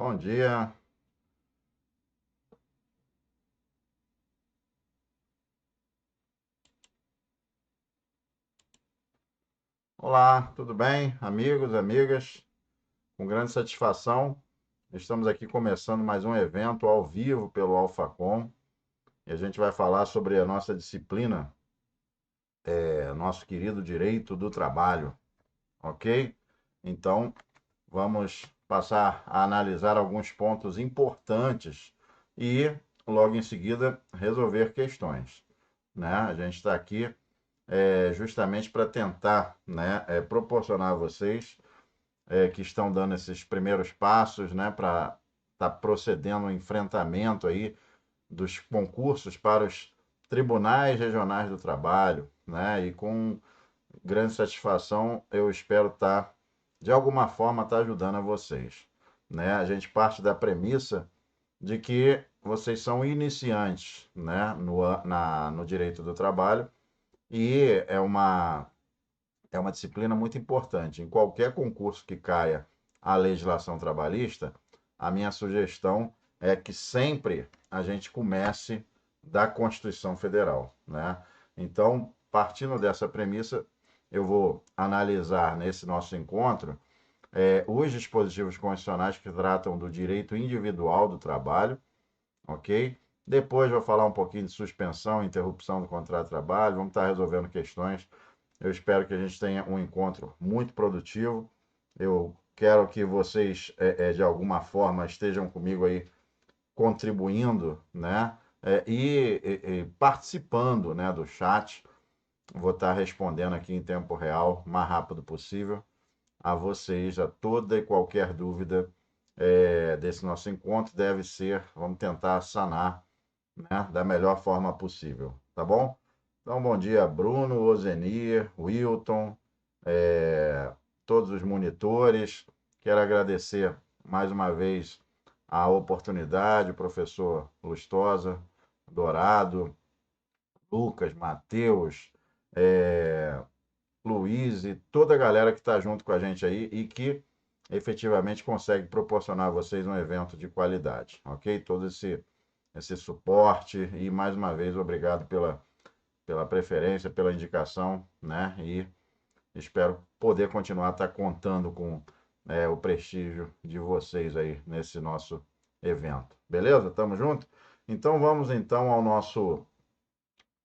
Bom dia. Olá, tudo bem? Amigos, amigas, com grande satisfação, estamos aqui começando mais um evento ao vivo pelo AlphaCom e a gente vai falar sobre a nossa disciplina, nosso querido direito do trabalho, ok? Então, vamos passar a analisar alguns pontos importantes e, logo em seguida, resolver questões, né? A gente está aqui justamente para tentar, né, proporcionar a vocês que estão dando esses primeiros passos, né, para estar procedendo ao enfrentamento aí dos concursos para os tribunais regionais do trabalho, né, e com grande satisfação eu espero estar, de alguma forma, estar ajudando a vocês, né. A gente parte da premissa de que vocês são iniciantes, né, no direito do trabalho e é uma disciplina muito importante. Em qualquer concurso que caia a legislação trabalhista, a minha sugestão é que sempre a gente comece da Constituição Federal, né? Então, partindo dessa premissa, eu vou analisar nesse nosso encontro os dispositivos constitucionais que tratam do direito individual do trabalho, ok? Depois vou falar um pouquinho de suspensão e interrupção do contrato de trabalho, vamos estar resolvendo questões. Eu espero que a gente tenha um encontro muito produtivo. Eu quero que vocês, de alguma forma, estejam comigo aí contribuindo, né? E participando, né, do chat. Vou estar respondendo aqui em tempo real, o mais rápido possível, a vocês, a toda e qualquer dúvida desse nosso encontro. Deve ser, vamos tentar sanar, né, da melhor forma possível, tá bom? Então, bom dia, Bruno, Ozenir, Wilton, é, todos os monitores. Quero agradecer mais uma vez a oportunidade, o professor Lustosa, Dourado, Lucas, Matheus, é, Luiz e toda a galera que está junto com a gente aí e que efetivamente consegue proporcionar a vocês um evento de qualidade, ok? Todo esse suporte e mais uma vez obrigado pela preferência, pela indicação, né? E espero poder continuar a estar contando com o prestígio de vocês aí nesse nosso evento. Beleza? Tamo junto? Então vamos então ao nosso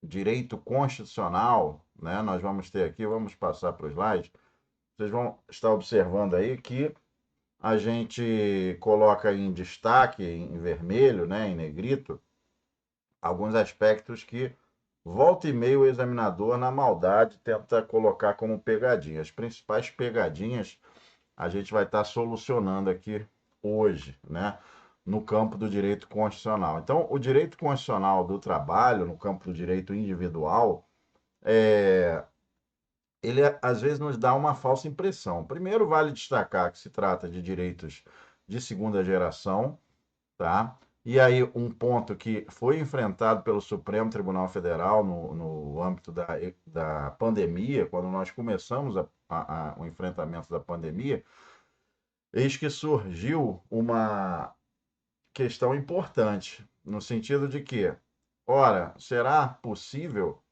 direito constitucional, né? Nós vamos ter aqui, vamos passar para o slide. Vocês vão estar observando aí que a gente coloca em destaque, em vermelho, né, em negrito, alguns aspectos que volta e meia o examinador, na maldade, tenta colocar como pegadinha. As principais pegadinhas a gente vai estar solucionando aqui hoje, né? No campo do direito constitucional. Então, o direito constitucional do trabalho, no campo do direito individual, ele às vezes nos dá uma falsa impressão. Primeiro, vale destacar que se trata de direitos de segunda geração, tá? E aí, um ponto que foi enfrentado pelo Supremo Tribunal Federal no âmbito da pandemia, quando nós começamos o enfrentamento da pandemia, eis que surgiu uma questão importante, no sentido de que, ora, será possível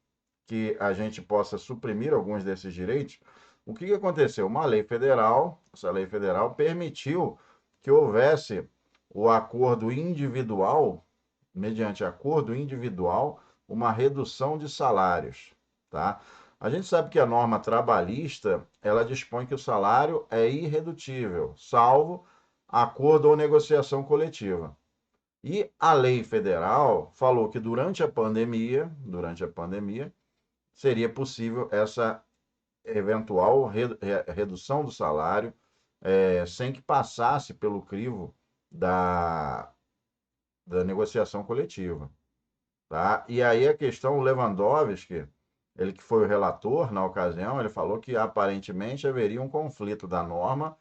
que a gente possa suprimir alguns desses direitos? O que aconteceu? Uma lei federal, essa lei federal permitiu que houvesse o acordo individual, mediante acordo individual, uma redução de salários, tá? A gente sabe que a norma trabalhista, ela dispõe que o salário é irredutível, salvo acordo ou negociação coletiva. E a lei federal falou que durante a pandemia, seria possível essa eventual redução do salário sem que passasse pelo crivo da, da negociação coletiva, tá? E aí a questão, o Lewandowski, ele que foi o relator na ocasião, ele falou que aparentemente haveria um conflito da norma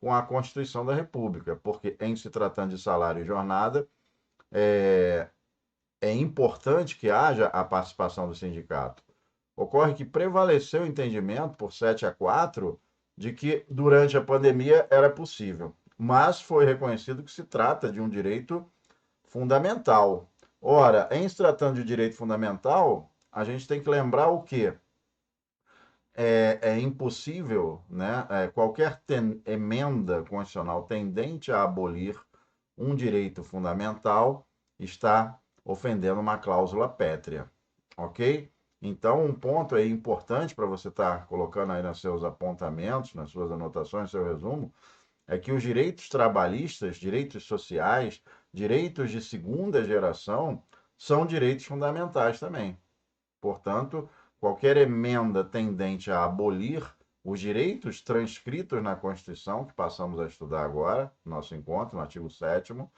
com a Constituição da República, porque em se tratando de salário e jornada, é, é importante que haja a participação do sindicato. Ocorre que prevaleceu o entendimento por 7-4 de que durante a pandemia era possível. mas foi reconhecido que se trata de um direito fundamental. Ora, em se tratando de direito fundamental, a gente tem que lembrar o quê? É impossível, né, qualquer emenda constitucional tendente a abolir um direito fundamental está ofendendo uma cláusula pétrea, ok? Então, um ponto aí importante para você estar colocando aí nos seus apontamentos, nas suas anotações, no seu resumo, é que os direitos trabalhistas, direitos sociais, direitos de segunda geração são direitos fundamentais também. Portanto, qualquer emenda tendente a abolir os direitos transcritos na Constituição, que passamos a estudar agora, no nosso encontro, no artigo 7º,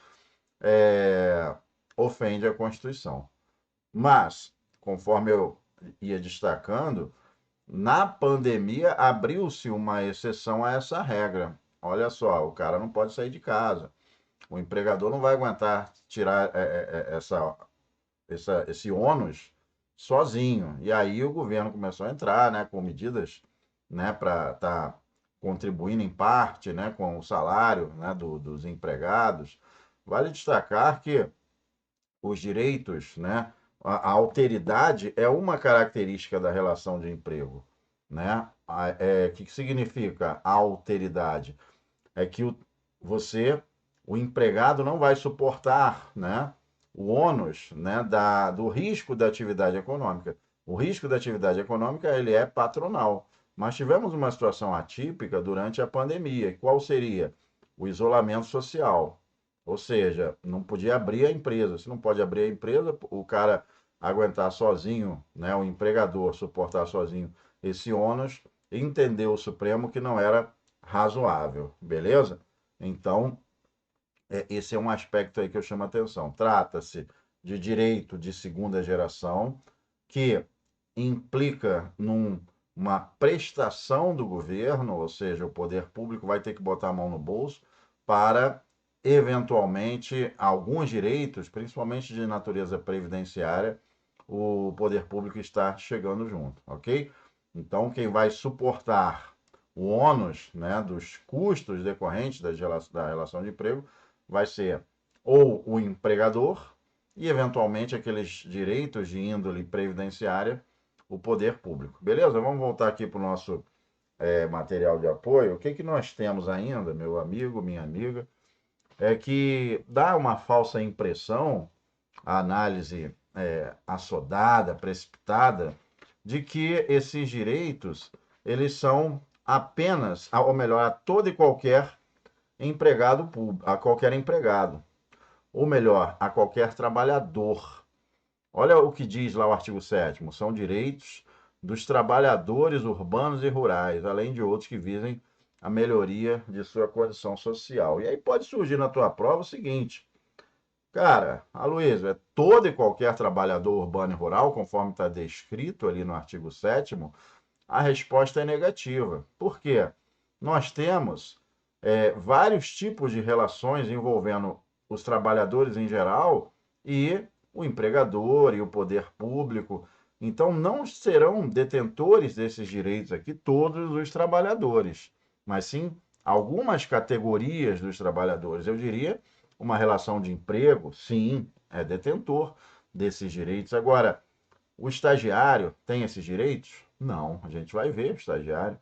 ofende a Constituição. Mas, conforme eu ia destacando, na pandemia abriu-se uma exceção a essa regra. Olha só, o cara não pode sair de casa. O empregador não vai aguentar tirar esse ônus sozinho. E aí o governo começou a entrar, né, com medidas, né, para estar contribuindo em parte, né, com o salário, né, dos empregados. Vale destacar que os direitos, né, a alteridade é uma característica da relação de emprego, né? Que significa a alteridade? É que o empregado não vai suportar, né, o ônus, né, do risco da atividade econômica. O risco da atividade econômica ele é patronal. Mas tivemos uma situação atípica durante a pandemia. Qual seria? O isolamento social. Ou seja, não podia abrir a empresa. Se não pode abrir a empresa, o cara aguentar sozinho, né, o empregador suportar sozinho esse ônus, entendeu o Supremo que não era razoável, beleza? Então, esse é um aspecto aí que eu chamo a atenção. Trata-se de direito de segunda geração, que implica numa prestação do governo, ou seja, o poder público vai ter que botar a mão no bolso para, eventualmente, alguns direitos, principalmente de natureza previdenciária, o poder público está chegando junto, ok? Então, quem vai suportar o ônus, né, dos custos decorrentes da relação de emprego vai ser ou o empregador e, eventualmente, aqueles direitos de índole previdenciária, o poder público. Beleza? Vamos voltar aqui para o nosso material de apoio. O que nós temos ainda, meu amigo, minha amiga, é que dá uma falsa impressão, a análise assodada, precipitada, de que esses direitos eles são apenas, ou melhor, a todo e qualquer empregado público, a qualquer empregado, ou melhor, a qualquer trabalhador. Olha o que diz lá o artigo 7º, são direitos dos trabalhadores urbanos e rurais, além de outros que visem a melhoria de sua condição social. E aí pode surgir na tua prova o seguinte, cara, Aloysio, é todo e qualquer trabalhador urbano e rural, conforme está descrito ali no artigo 7º, a resposta é negativa. Por quê? Nós temos vários tipos de relações envolvendo os trabalhadores em geral e o empregador e o poder público. Então, não serão detentores desses direitos aqui todos os trabalhadores, mas sim algumas categorias dos trabalhadores. Eu diria, uma relação de emprego, sim, é detentor desses direitos. Agora, o estagiário tem esses direitos? Não, a gente vai ver o estagiário.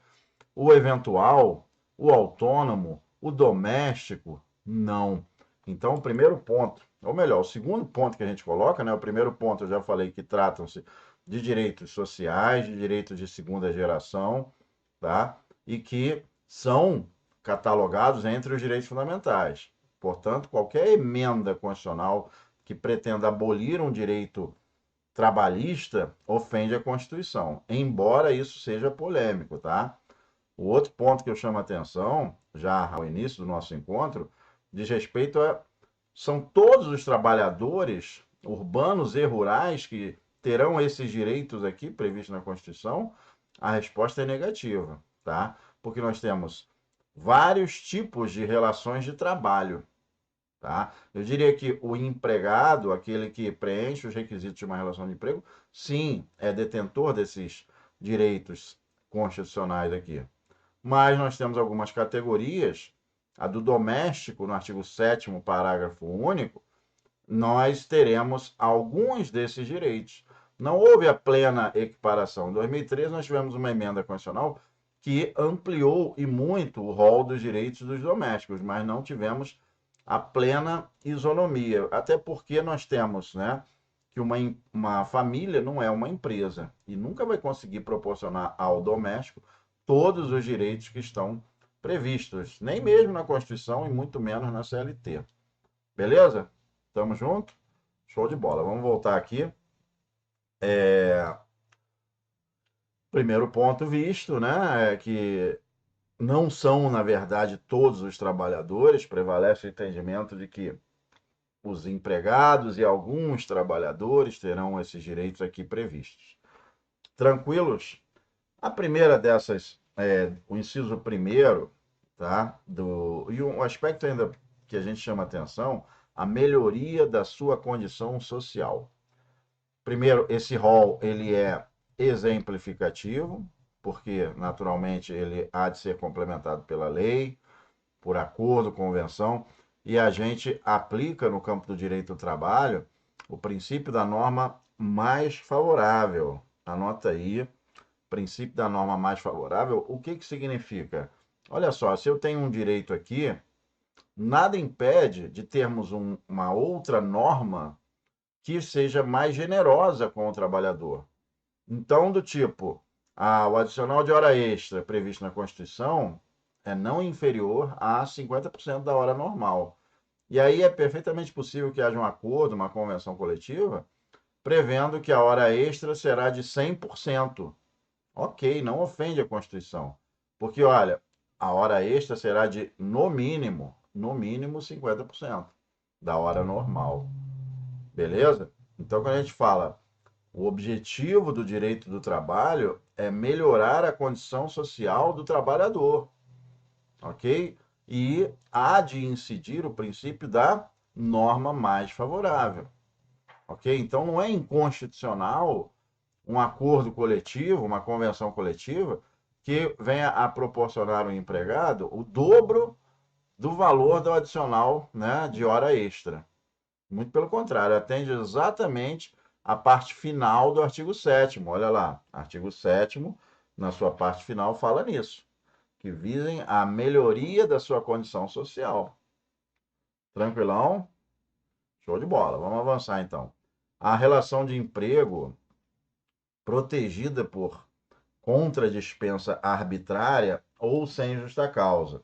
O eventual, o autônomo, o doméstico? Não. Então, o primeiro ponto, ou melhor, o segundo ponto que a gente coloca, né? O primeiro ponto eu já falei que tratam-se de direitos sociais, de direitos de segunda geração, tá? E que são catalogados entre os direitos fundamentais. Portanto, qualquer emenda constitucional que pretenda abolir um direito trabalhista ofende a Constituição, embora isso seja polêmico, tá? O outro ponto que eu chamo a atenção, já ao início do nosso encontro, diz respeito a são todos os trabalhadores urbanos e rurais que terão esses direitos aqui previstos na Constituição? A resposta é negativa, tá? Porque nós temos vários tipos de relações de trabalho, tá? Eu diria que o empregado, aquele que preenche os requisitos de uma relação de emprego, sim, é detentor desses direitos constitucionais aqui. Mas nós temos algumas categorias a do doméstico, no artigo 7º, parágrafo único, nós teremos alguns desses direitos. Não houve a plena equiparação. Em 2013, nós tivemos uma emenda constitucional que ampliou e muito o rol dos direitos dos domésticos, mas não tivemos a plena isonomia. Até porque nós temos, né, que uma família não é uma empresa e nunca vai conseguir proporcionar ao doméstico todos os direitos que estão previstos, nem mesmo na Constituição e muito menos na CLT. Beleza? Tamo junto? Show de bola. Vamos voltar aqui. Primeiro ponto visto, né, é que não são, na verdade, todos os trabalhadores, prevalece o entendimento de que os empregados e alguns trabalhadores terão esses direitos aqui previstos. Tranquilos? A primeira dessas, o inciso primeiro, tá? E um aspecto ainda que a gente chama atenção, a melhoria da sua condição social. Primeiro, esse rol ele é exemplificativo, porque naturalmente ele há de ser complementado pela lei, por acordo, convenção, e a gente aplica no campo do direito do trabalho o princípio da norma mais favorável. Anota aí, princípio da norma mais favorável. O que significa? Olha só, se eu tenho um direito aqui, nada impede de termos uma outra norma que seja mais generosa com o trabalhador. Então, do tipo, o adicional de hora extra previsto na Constituição é não inferior a 50% da hora normal. E aí é perfeitamente possível que haja um acordo, uma convenção coletiva, prevendo que a hora extra será de 100%. Ok, não ofende a Constituição. Porque, olha, a hora extra será de, no mínimo 50% da hora normal. Beleza? Então, quando a gente fala o objetivo do direito do trabalho é melhorar a condição social do trabalhador, ok? E há de incidir o princípio da norma mais favorável, ok? Então não é inconstitucional um acordo coletivo, uma convenção coletiva, que venha a proporcionar ao empregado o dobro do valor do adicional, né, de hora extra. Muito pelo contrário, atende exatamente a parte final do artigo 7º. Olha lá, artigo 7º, na sua parte final, fala nisso, que visem a melhoria da sua condição social. Tranquilão? Show de bola. Vamos avançar então. A relação de emprego protegida por contradispensa arbitrária ou sem justa causa.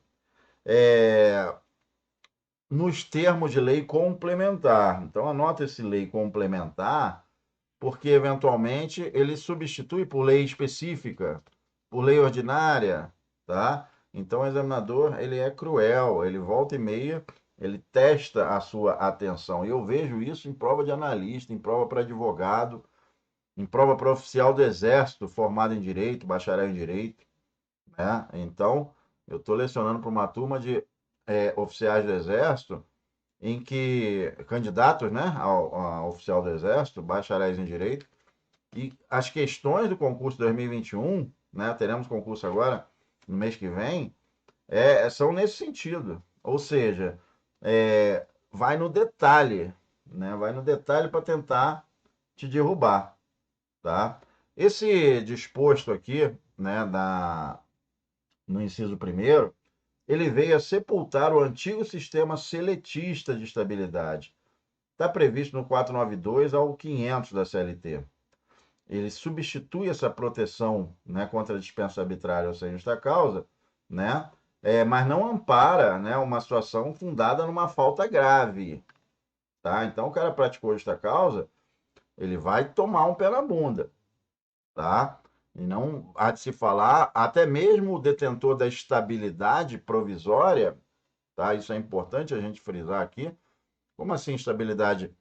Nos termos de lei complementar. Então, anota esse lei complementar, porque eventualmente ele substitui por lei específica, por lei ordinária, tá? Então o examinador, ele é cruel, ele volta e meia, ele testa a sua atenção. E eu vejo isso em prova de analista, em prova para advogado, em prova para oficial do Exército, formado em Direito, bacharel em Direito, né? Então, eu estou lecionando para uma turma de oficiais do Exército, em que candidatos, né, a oficial do Exército, bacharéis em Direito, e as questões do concurso 2021, né, teremos concurso agora no mês que vem, são nesse sentido. Ou seja, vai no detalhe, né, vai no detalhe para tentar te derrubar, tá? Esse disposto aqui, né, no inciso primeiro, ele veio a sepultar o antigo sistema seletista de estabilidade. Está previsto no 492 ao 500 da CLT. Ele substitui essa proteção, né, contra a dispensa arbitrária ou sem justa causa, né, mas não ampara, né, uma situação fundada numa falta grave. Tá? Então, o cara praticou justa causa, ele vai tomar um pé na bunda. Tá? E não há de se falar, até mesmo o detentor da estabilidade provisória, tá? Isso é importante a gente frisar aqui. Como assim estabilidade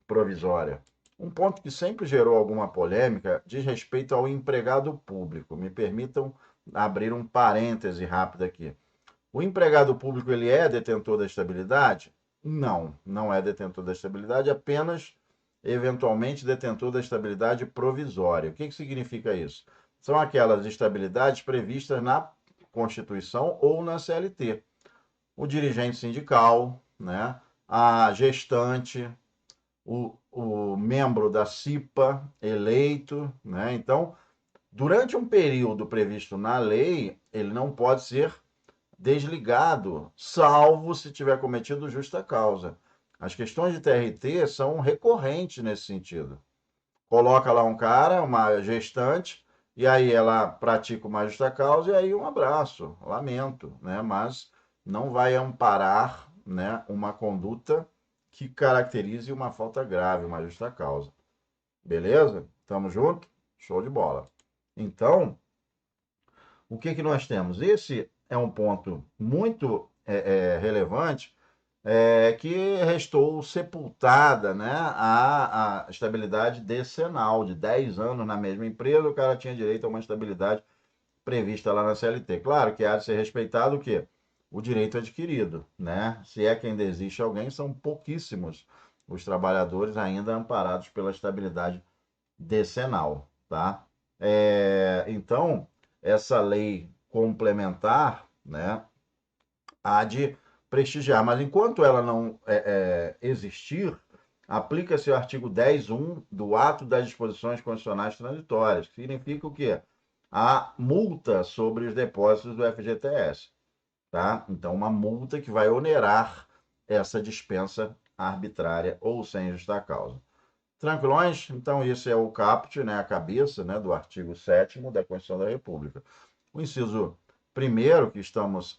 provisória? Um ponto que sempre gerou alguma polêmica diz respeito ao empregado público. Me permitam abrir um parêntese rápido aqui. O empregado público ele é detentor da estabilidade? Não, não é detentor da estabilidade, apenas eventualmente detentor da estabilidade provisória. O que significa isso? São aquelas estabilidades previstas na Constituição ou na CLT. o dirigente sindical, né, a gestante, o membro da CIPA eleito, né? Então, durante um período previsto na lei, ele não pode ser desligado, salvo se tiver cometido justa causa. As questões de TRT são recorrentes nesse sentido. Coloca lá um cara, uma gestante, e aí ela pratica uma justa causa, e aí um abraço, lamento, né? Mas não vai amparar, né, uma conduta que caracterize uma falta grave, uma justa causa. Beleza? Tamo junto? Show de bola. Então, o que que nós temos? Esse é um ponto muito relevante, que restou sepultada, né, a estabilidade decenal de 10 anos na mesma empresa, o cara tinha direito a uma estabilidade prevista lá na CLT. Claro que há de ser respeitado o quê? O direito adquirido, né? Se é que ainda existe alguém, são pouquíssimos os trabalhadores ainda amparados pela estabilidade decenal, tá? Então, essa lei complementar, né, há de prestigiar. Mas enquanto ela não existir, aplica-se o artigo 10.1 do Ato das Disposições Constitucionais Transitórias, que significa o quê? A multa sobre os depósitos do FGTS. Tá? Então, uma multa que vai onerar essa dispensa arbitrária ou sem justa causa. Tranquilões? Então, isso é o caput, né, a cabeça, né, do artigo 7º da Constituição da República. O inciso primeiro, que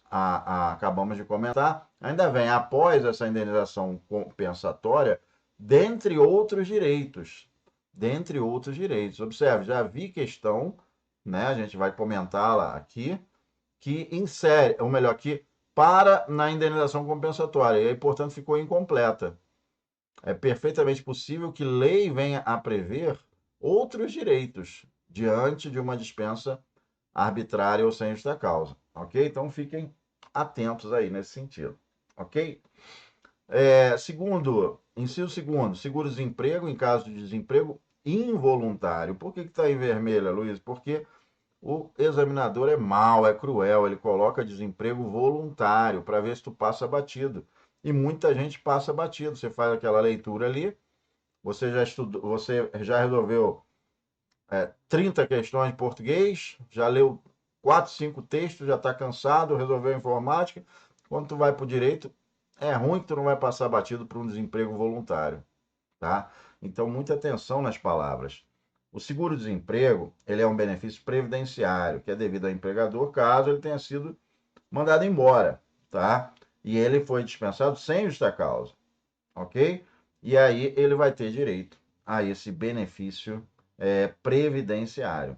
acabamos de comentar, ainda vem após essa indenização compensatória, dentre outros direitos. Dentre outros direitos. Observe, já vi questão, né, a gente vai comentá-la aqui, que insere, ou melhor, que para na indenização compensatória, e aí, portanto, ficou incompleta. É perfeitamente possível que lei venha a prever outros direitos diante de uma dispensa arbitrária ou sem justa causa, ok? Então fiquem atentos aí nesse sentido, ok? Inciso segundo, seguro-desemprego em caso de desemprego involuntário. Por que está em vermelho, Luiz? Porque o examinador é mau, é cruel, ele coloca desemprego voluntário para ver se tu passa batido. E muita gente passa batido. Você faz aquela leitura ali, você já estudou, você já resolveu 30 questões de português, já leu 4, 5 textos, já está cansado, resolveu a informática. Quando tu vai para o direito, é ruim que tu não vai passar batido por um desemprego voluntário, tá? Então, muita atenção nas palavras. O seguro-desemprego, ele é um benefício previdenciário, que é devido ao empregador caso ele tenha sido mandado embora, tá? E ele foi dispensado sem justa causa, ok? E aí ele vai ter direito a esse benefício previdenciário.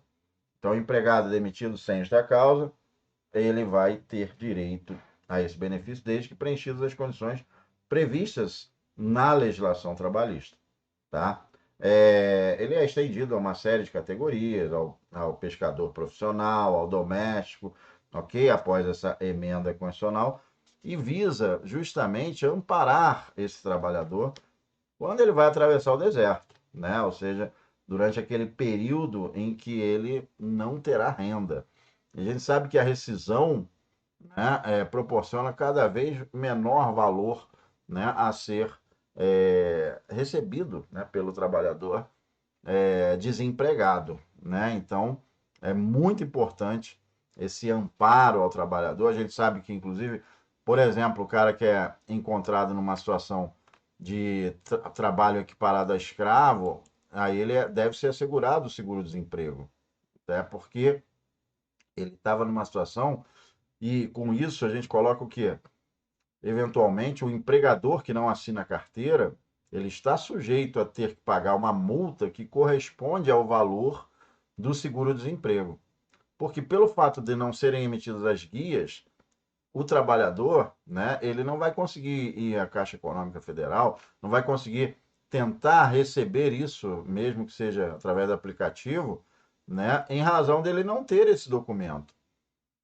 Então, o empregado demitido sem justa causa, ele vai ter direito a esse benefício desde que preenchidas as condições previstas na legislação trabalhista, tá? Ele é estendido a uma série de categorias, ao pescador profissional, ao doméstico, ok? Após essa emenda constitucional, e visa justamente amparar esse trabalhador quando ele vai atravessar o deserto, né? Ou seja, durante aquele período em que ele não terá renda. A gente sabe que a rescisão, né, proporciona cada vez menor valor, né, a ser recebido, né, pelo trabalhador desempregado, né? Então, é muito importante esse amparo ao trabalhador. A gente sabe que, inclusive, por exemplo, o cara que é encontrado numa situação de trabalho equiparado a escravo, aí ele deve ser assegurado o seguro-desemprego, né? Porque ele estava numa situação e com isso a gente coloca o quê? Eventualmente, o empregador que não assina a carteira, ele está sujeito a ter que pagar uma multa que corresponde ao valor do seguro-desemprego. Porque pelo fato de não serem emitidas as guias, o trabalhador, né, ele não vai conseguir ir à Caixa Econômica Federal, não vai conseguir tentar receber isso, mesmo que seja através do aplicativo, né, em razão dele não ter esse documento.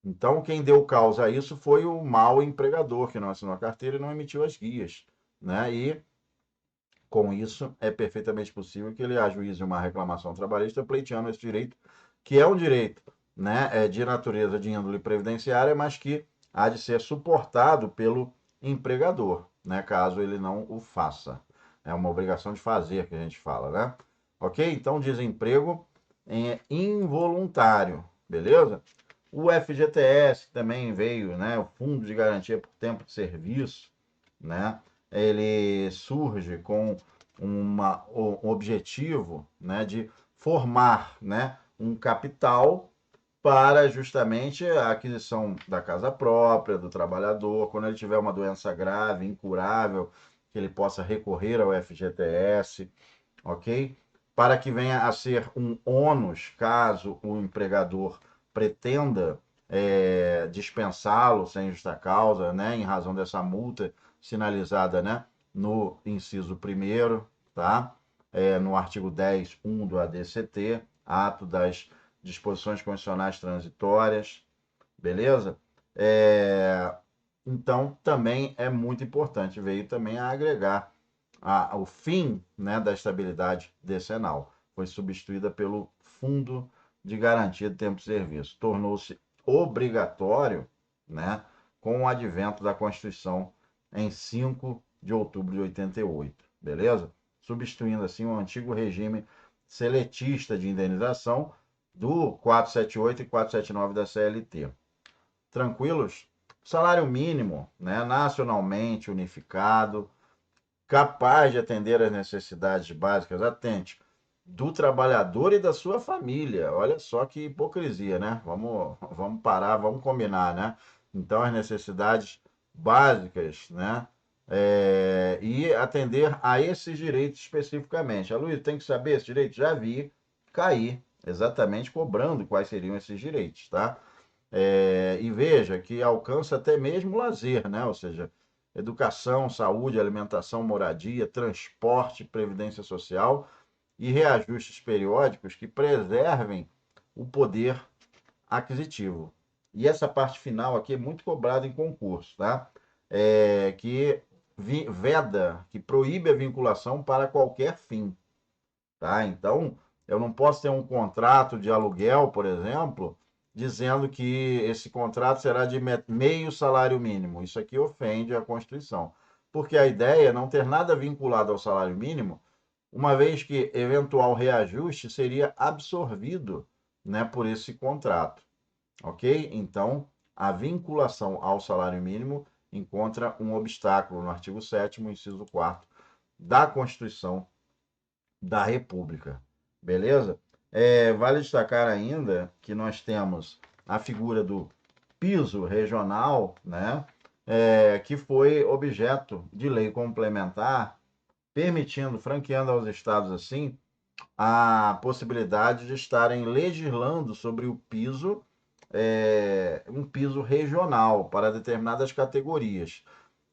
Então, quem deu causa a isso foi o mau empregador, que não assinou a carteira e não emitiu as guias, né? E com isso é perfeitamente possível que ele ajuize uma reclamação trabalhista pleiteando esse direito, que é um direito, né, de natureza de índole previdenciária, mas que há de ser suportado pelo empregador, né, caso ele não o faça. É uma obrigação de fazer que a gente fala, né? Ok? Então, desemprego é involuntário, beleza? O FGTS também veio, né? O Fundo de Garantia por Tempo de Serviço, né? Ele surge com um objetivo, né, de formar, né, um capital para justamente a aquisição da casa própria, do trabalhador, quando ele tiver uma doença grave, incurável, que ele possa recorrer ao FGTS, ok? Para que venha a ser um ônus caso o empregador pretenda dispensá-lo sem justa causa, né, em razão dessa multa sinalizada, né, no inciso 1º, tá? No artigo 10.1 do ADCT, ato das disposições constitucionais transitórias, beleza? Então, também é muito importante, veio também a agregar o fim, né, da estabilidade decenal. Foi substituída pelo Fundo de Garantia de Tempo de Serviço. Tornou-se obrigatório, né, com o advento da Constituição em 5 de outubro de 88, beleza? Substituindo assim o antigo regime seletista de indenização do 478 e 479 da CLT. Tranquilos? Salário mínimo, né, nacionalmente unificado, capaz de atender às necessidades básicas, atente, do trabalhador e da sua família. Olha só que hipocrisia, né? Vamos parar, vamos combinar, né? Então, as necessidades básicas, né? E atender a esses direitos especificamente. A Luiz tem que saber esse direito? Já vi cair, exatamente cobrando quais seriam esses direitos, tá? E veja que alcança até mesmo lazer, né? Ou seja, educação, saúde, alimentação, moradia, transporte, previdência social e reajustes periódicos que preservem o poder aquisitivo. E essa parte final aqui é muito cobrada em concurso, tá? Que veda, que proíbe a vinculação para qualquer fim, tá? Então, eu não posso ter um contrato de aluguel, por exemplo, dizendo que esse contrato será de meio salário mínimo. Isso aqui ofende a Constituição, porque a ideia é não ter nada vinculado ao salário mínimo, uma vez que eventual reajuste seria absorvido, né, por esse contrato, ok? Então, a vinculação ao salário mínimo encontra um obstáculo no artigo 7º, inciso 4º da Constituição da República. Beleza? Vale destacar ainda que nós temos a figura do piso regional, né? Que foi objeto de lei complementar, permitindo, franqueando aos estados assim, a possibilidade de estarem legislando sobre o piso, um piso regional para determinadas categorias.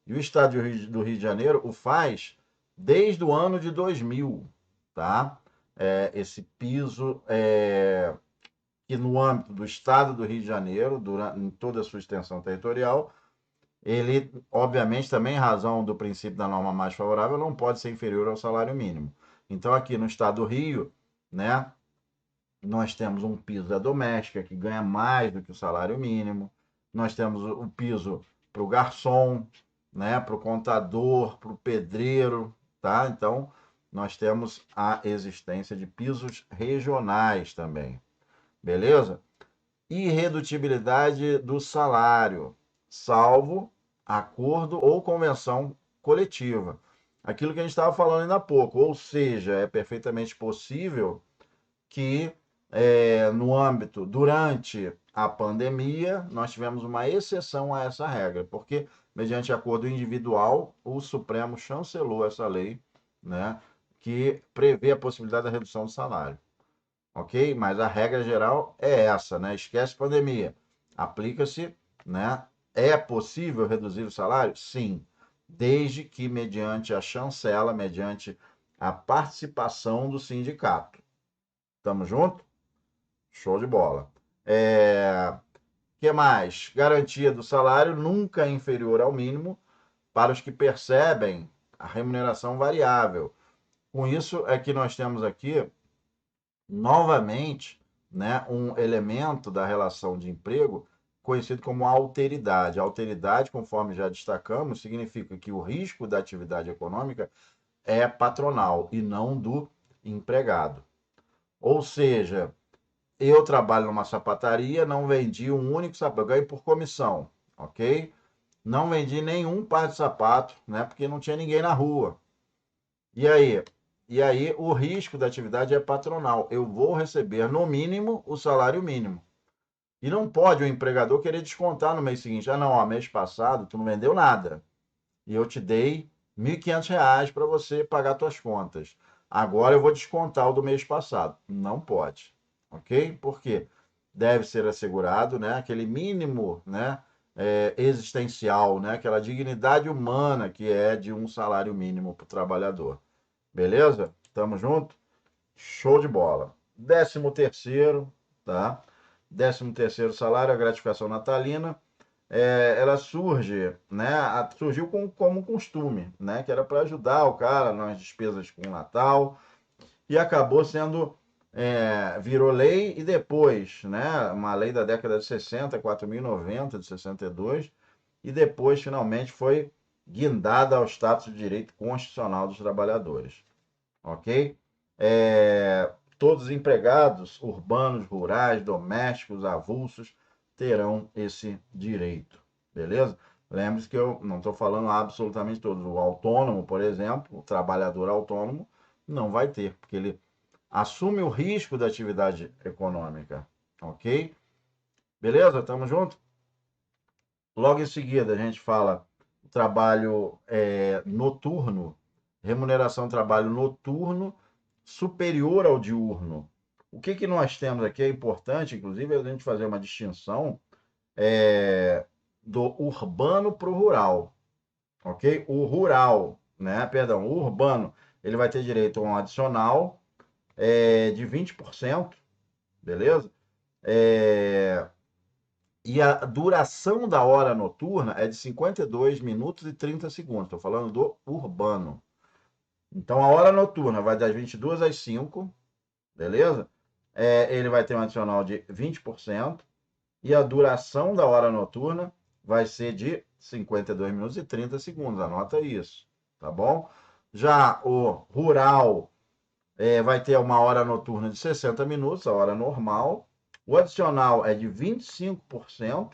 E o estado do Rio de Janeiro o faz desde o ano de 2000, tá? Esse piso que no âmbito do estado do Rio de Janeiro, em toda a sua extensão territorial, ele, obviamente, também em razão do princípio da norma mais favorável, não pode ser inferior ao salário mínimo. Então, aqui no estado do Rio, né, nós temos um piso da doméstica que ganha mais do que o salário mínimo, nós temos o piso para o garçom, né, para o contador, para o pedreiro, tá? Então, nós temos a existência de pisos regionais também, beleza? Irredutibilidade do salário, salvo acordo ou convenção coletiva. Aquilo que a gente estava falando ainda há pouco, ou seja, é perfeitamente possível que no âmbito, durante a pandemia, nós tivemos uma exceção a essa regra, porque, mediante acordo individual, o Supremo chancelou essa lei, né, que prevê a possibilidade da redução do salário. Ok? Mas a regra geral é essa, né? Esquece pandemia. Aplica-se, né? É possível reduzir o salário? Sim, desde que mediante a chancela, mediante a participação do sindicato. Tamo junto? Show de bola. Que mais? Garantia do salário nunca inferior ao mínimo para os que percebem a remuneração variável. Com isso é que nós temos aqui, novamente, né, um elemento da relação de emprego conhecido como alteridade. A alteridade, conforme já destacamos, significa que o risco da atividade econômica é patronal e não do empregado. Ou seja, eu trabalho numa sapataria, não vendi um único sapato, eu ganho por comissão, ok? Não vendi nenhum par de sapato, né? Porque não tinha ninguém na rua. E aí? E aí o risco da atividade é patronal. Eu vou receber, no mínimo, o salário mínimo. E não pode o empregador querer descontar no mês seguinte. Ah, não, ó, mês passado tu não vendeu nada. E eu te dei R$ 1.500 para você pagar tuas contas. Agora eu vou descontar o do mês passado. Não pode. Ok? Por quê? Deve ser assegurado, né, aquele mínimo, né, existencial, né, aquela dignidade humana que é de um salário mínimo para o trabalhador. Beleza? Tamo junto? Show de bola. 13º, tá? 13º salário, a gratificação natalina, ela surge, né? Surgiu como costume, né? Que era para ajudar o cara nas despesas com o Natal e acabou sendo, virou lei e depois, né? Uma lei da década de 60, 4.090 de 62, e depois finalmente foi guindada ao status de direito constitucional dos trabalhadores, ok? Todos os empregados urbanos, rurais, domésticos, avulsos terão esse direito, beleza? Lembre-se que eu não estou falando absolutamente todos. O autônomo, por exemplo, o trabalhador autônomo, não vai ter, porque ele assume o risco da atividade econômica, ok? Beleza? Tamo junto? Logo em seguida, a gente fala trabalho noturno, remuneração trabalho noturno superior ao diurno. O que nós temos aqui é importante, inclusive, a gente fazer uma distinção do urbano para o rural, ok? O rural, né? Perdão, o urbano, ele vai ter direito a um adicional de 20%, beleza? E a duração da hora noturna é de 52 minutos e 30 segundos. Estou falando do urbano. Então, a hora noturna vai das 22 às 5, beleza? Ele vai ter um adicional de 20%. E a duração da hora noturna vai ser de 52 minutos e 30 segundos. Anota isso, tá bom? Já o rural vai ter uma hora noturna de 60 minutos, a hora normal. O adicional é de 25%,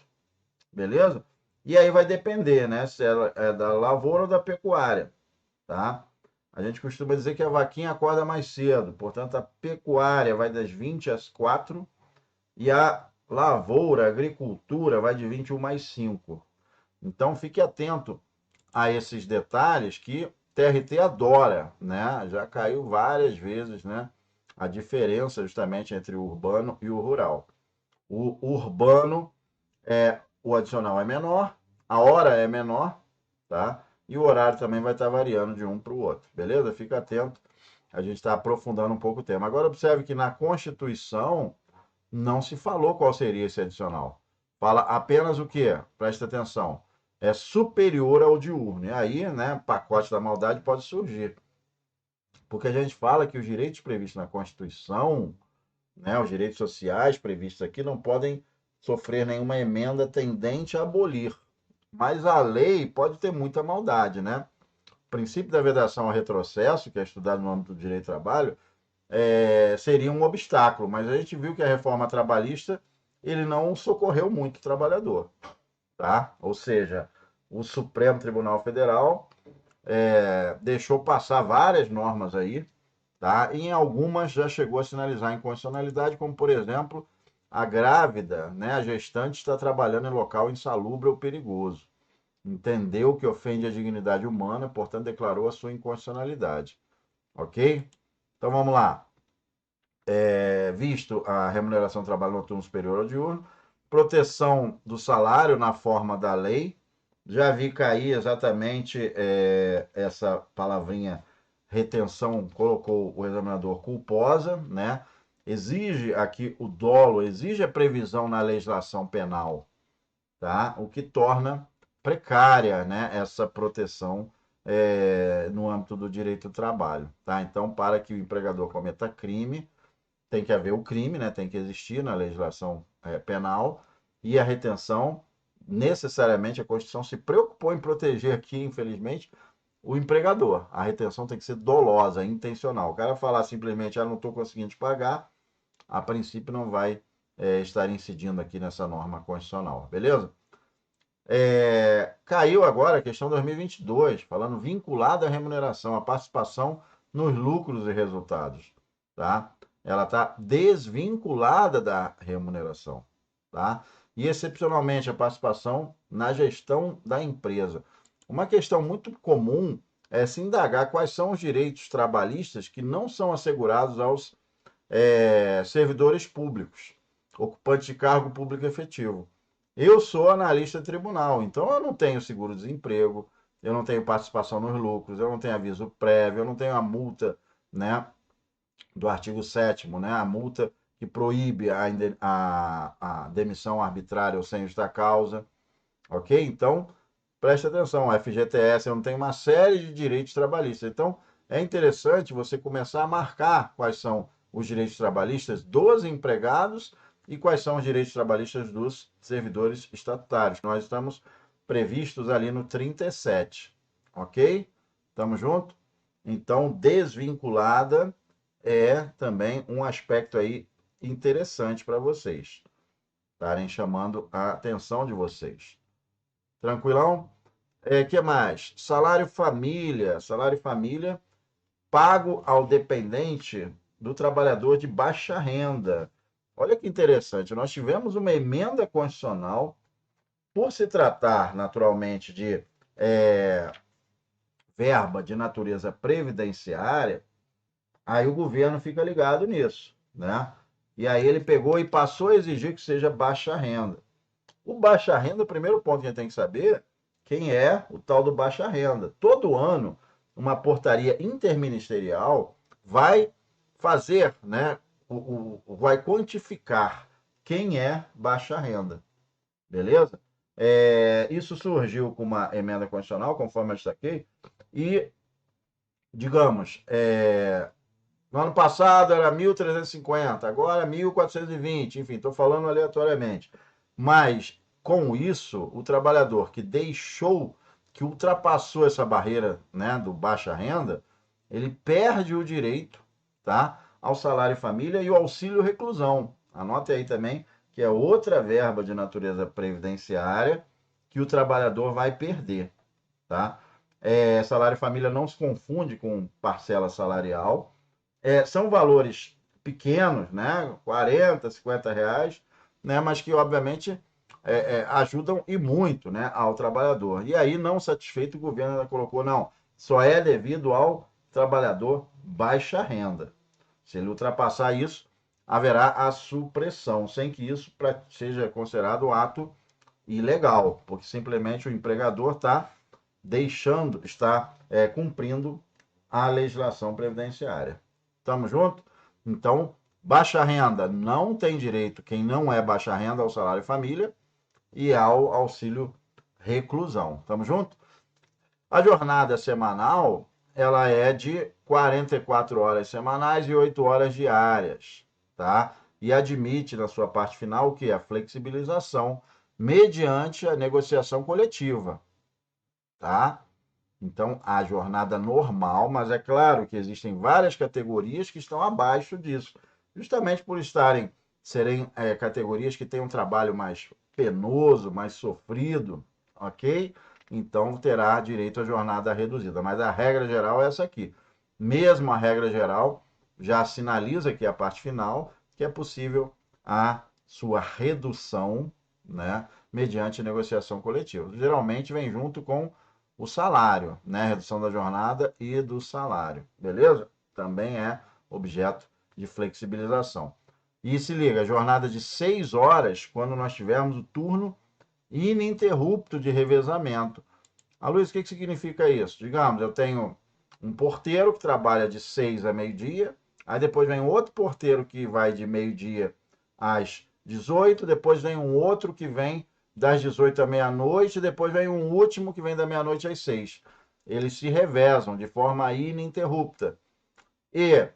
beleza? E aí vai depender, né? Se ela é da lavoura ou da pecuária, tá? A gente costuma dizer que a vaquinha acorda mais cedo, portanto a pecuária vai das 20 às 4 e a lavoura, a agricultura vai de 21 mais 5. Então fique atento a esses detalhes que TRT adora, né? Já caiu várias vezes, né? A diferença justamente entre o urbano e o rural. O urbano o adicional é menor, a hora é menor, tá? E o horário também vai estar variando de um para o outro, beleza? Fica atento, a gente está aprofundando um pouco o tema. Agora observe que na Constituição não se falou qual seria esse adicional. Fala apenas o que? Presta atenção. É superior ao diurno. E aí, né, pacote da maldade pode surgir. Porque a gente fala que os direitos previstos na Constituição, né, os direitos sociais previstos aqui, não podem sofrer nenhuma emenda tendente a abolir. Mas a lei pode ter muita maldade, né? O princípio da vedação ao retrocesso, que é estudado no âmbito do direito do trabalho, seria um obstáculo, mas a gente viu que a reforma trabalhista ele não socorreu muito o trabalhador, tá? Ou seja, o Supremo Tribunal Federal deixou passar várias normas aí, tá? E em algumas já chegou a sinalizar inconstitucionalidade, como por exemplo a grávida, né, a gestante está trabalhando em local insalubre ou perigoso. Entendeu que ofende a dignidade humana, portanto declarou a sua inconstitucionalidade, ok? Então vamos lá. Visto a remuneração do trabalho noturno superior ao diurno, proteção do salário na forma da lei. Já vi cair exatamente essa palavrinha retenção, colocou o examinador culposa, né? Exige aqui o dolo, exige a previsão na legislação penal, tá? O que torna precária, né, essa proteção no âmbito do direito do trabalho, tá? Então, para que o empregador cometa crime, tem que haver o crime, né? Tem que existir na legislação penal e a retenção, necessariamente a Constituição se preocupou em proteger aqui, infelizmente, o empregador. A retenção tem que ser dolosa, intencional. O cara falar simplesmente, não estou conseguindo te pagar, a princípio não vai estar incidindo aqui nessa norma constitucional, beleza? Caiu agora a questão 2022, falando vinculada à remuneração, a participação nos lucros e resultados, tá? Ela está desvinculada da remuneração, tá? E excepcionalmente a participação na gestão da empresa. Uma questão muito comum é se indagar quais são os direitos trabalhistas que não são assegurados aos servidores públicos, ocupantes de cargo público efetivo. Eu sou analista de tribunal, então eu não tenho seguro-desemprego, eu não tenho participação nos lucros, eu não tenho aviso prévio, eu não tenho a multa, né, do artigo 7º, né, a multa que proíbe a demissão arbitrária ou sem justa causa, ok? Então, preste atenção, a FGTS, eu não tenho uma série de direitos trabalhistas. Então, é interessante você começar a marcar quais são os direitos trabalhistas dos empregados e quais são os direitos trabalhistas dos servidores estatutários. Nós estamos previstos ali no 37, ok? Estamos juntos? Então, desvinculada é também um aspecto aí interessante para vocês estarem chamando a atenção de vocês. Tranquilão? Que mais? Salário família pago ao dependente do trabalhador de baixa renda. Olha que interessante, nós tivemos uma emenda constitucional, por se tratar naturalmente de verba de natureza previdenciária, aí o governo fica ligado nisso, né? E aí ele pegou e passou a exigir que seja baixa renda. O baixa renda, o primeiro ponto que a gente tem que saber, quem é o tal do baixa renda. Todo ano, uma portaria interministerial vai fazer, né, vai quantificar quem é baixa renda, beleza? Isso surgiu com uma emenda constitucional, conforme eu destaquei, e, digamos, no ano passado era 1.350, agora 1.420, enfim, estou falando aleatoriamente. Mas, com isso, o trabalhador que deixou, que ultrapassou essa barreira, né, do baixa renda, ele perde o direito, tá, ao salário família e o auxílio reclusão. Anote aí também que é outra verba de natureza previdenciária que o trabalhador vai perder, tá? Salário família não se confunde com parcela salarial. São valores pequenos, né? 40, 50 reais, né? Mas que, obviamente, ajudam e muito, né, ao trabalhador. E aí, não satisfeito, o governo ainda colocou, não, só é devido ao trabalhador baixa renda. Se ele ultrapassar isso, haverá a supressão, sem que isso seja considerado um ato ilegal, porque simplesmente o empregador está cumprindo a legislação previdenciária. Estamos juntos? Então, baixa renda não tem direito, quem não é baixa renda, ao salário família e ao auxílio reclusão. Estamos juntos? A jornada semanal, ela é de 44 horas semanais e 8 horas diárias, tá? E admite, na sua parte final, o que? A flexibilização mediante a negociação coletiva, tá? Então, a jornada normal, mas é claro que existem várias categorias que estão abaixo disso, justamente por serem categorias que têm um trabalho mais penoso, mais sofrido, ok? Então, terá direito à jornada reduzida. Mas a regra geral é essa aqui. Mesmo a regra geral já sinaliza aqui a parte final que é possível a sua redução, né, mediante negociação coletiva. Geralmente vem junto com o salário, né? Redução da jornada e do salário, beleza? Também é objeto de flexibilização. E se liga, jornada de 6 horas, quando nós tivermos o turno ininterrupto de revezamento. Luiz, o que significa isso? Digamos, eu tenho um porteiro que trabalha de 6 a meio-dia, aí depois vem outro porteiro que vai de meio-dia às 18, depois vem um outro que vem das 18 à meia-noite, depois vem um último que vem da meia-noite às 6. Eles se revezam de forma ininterrupta. E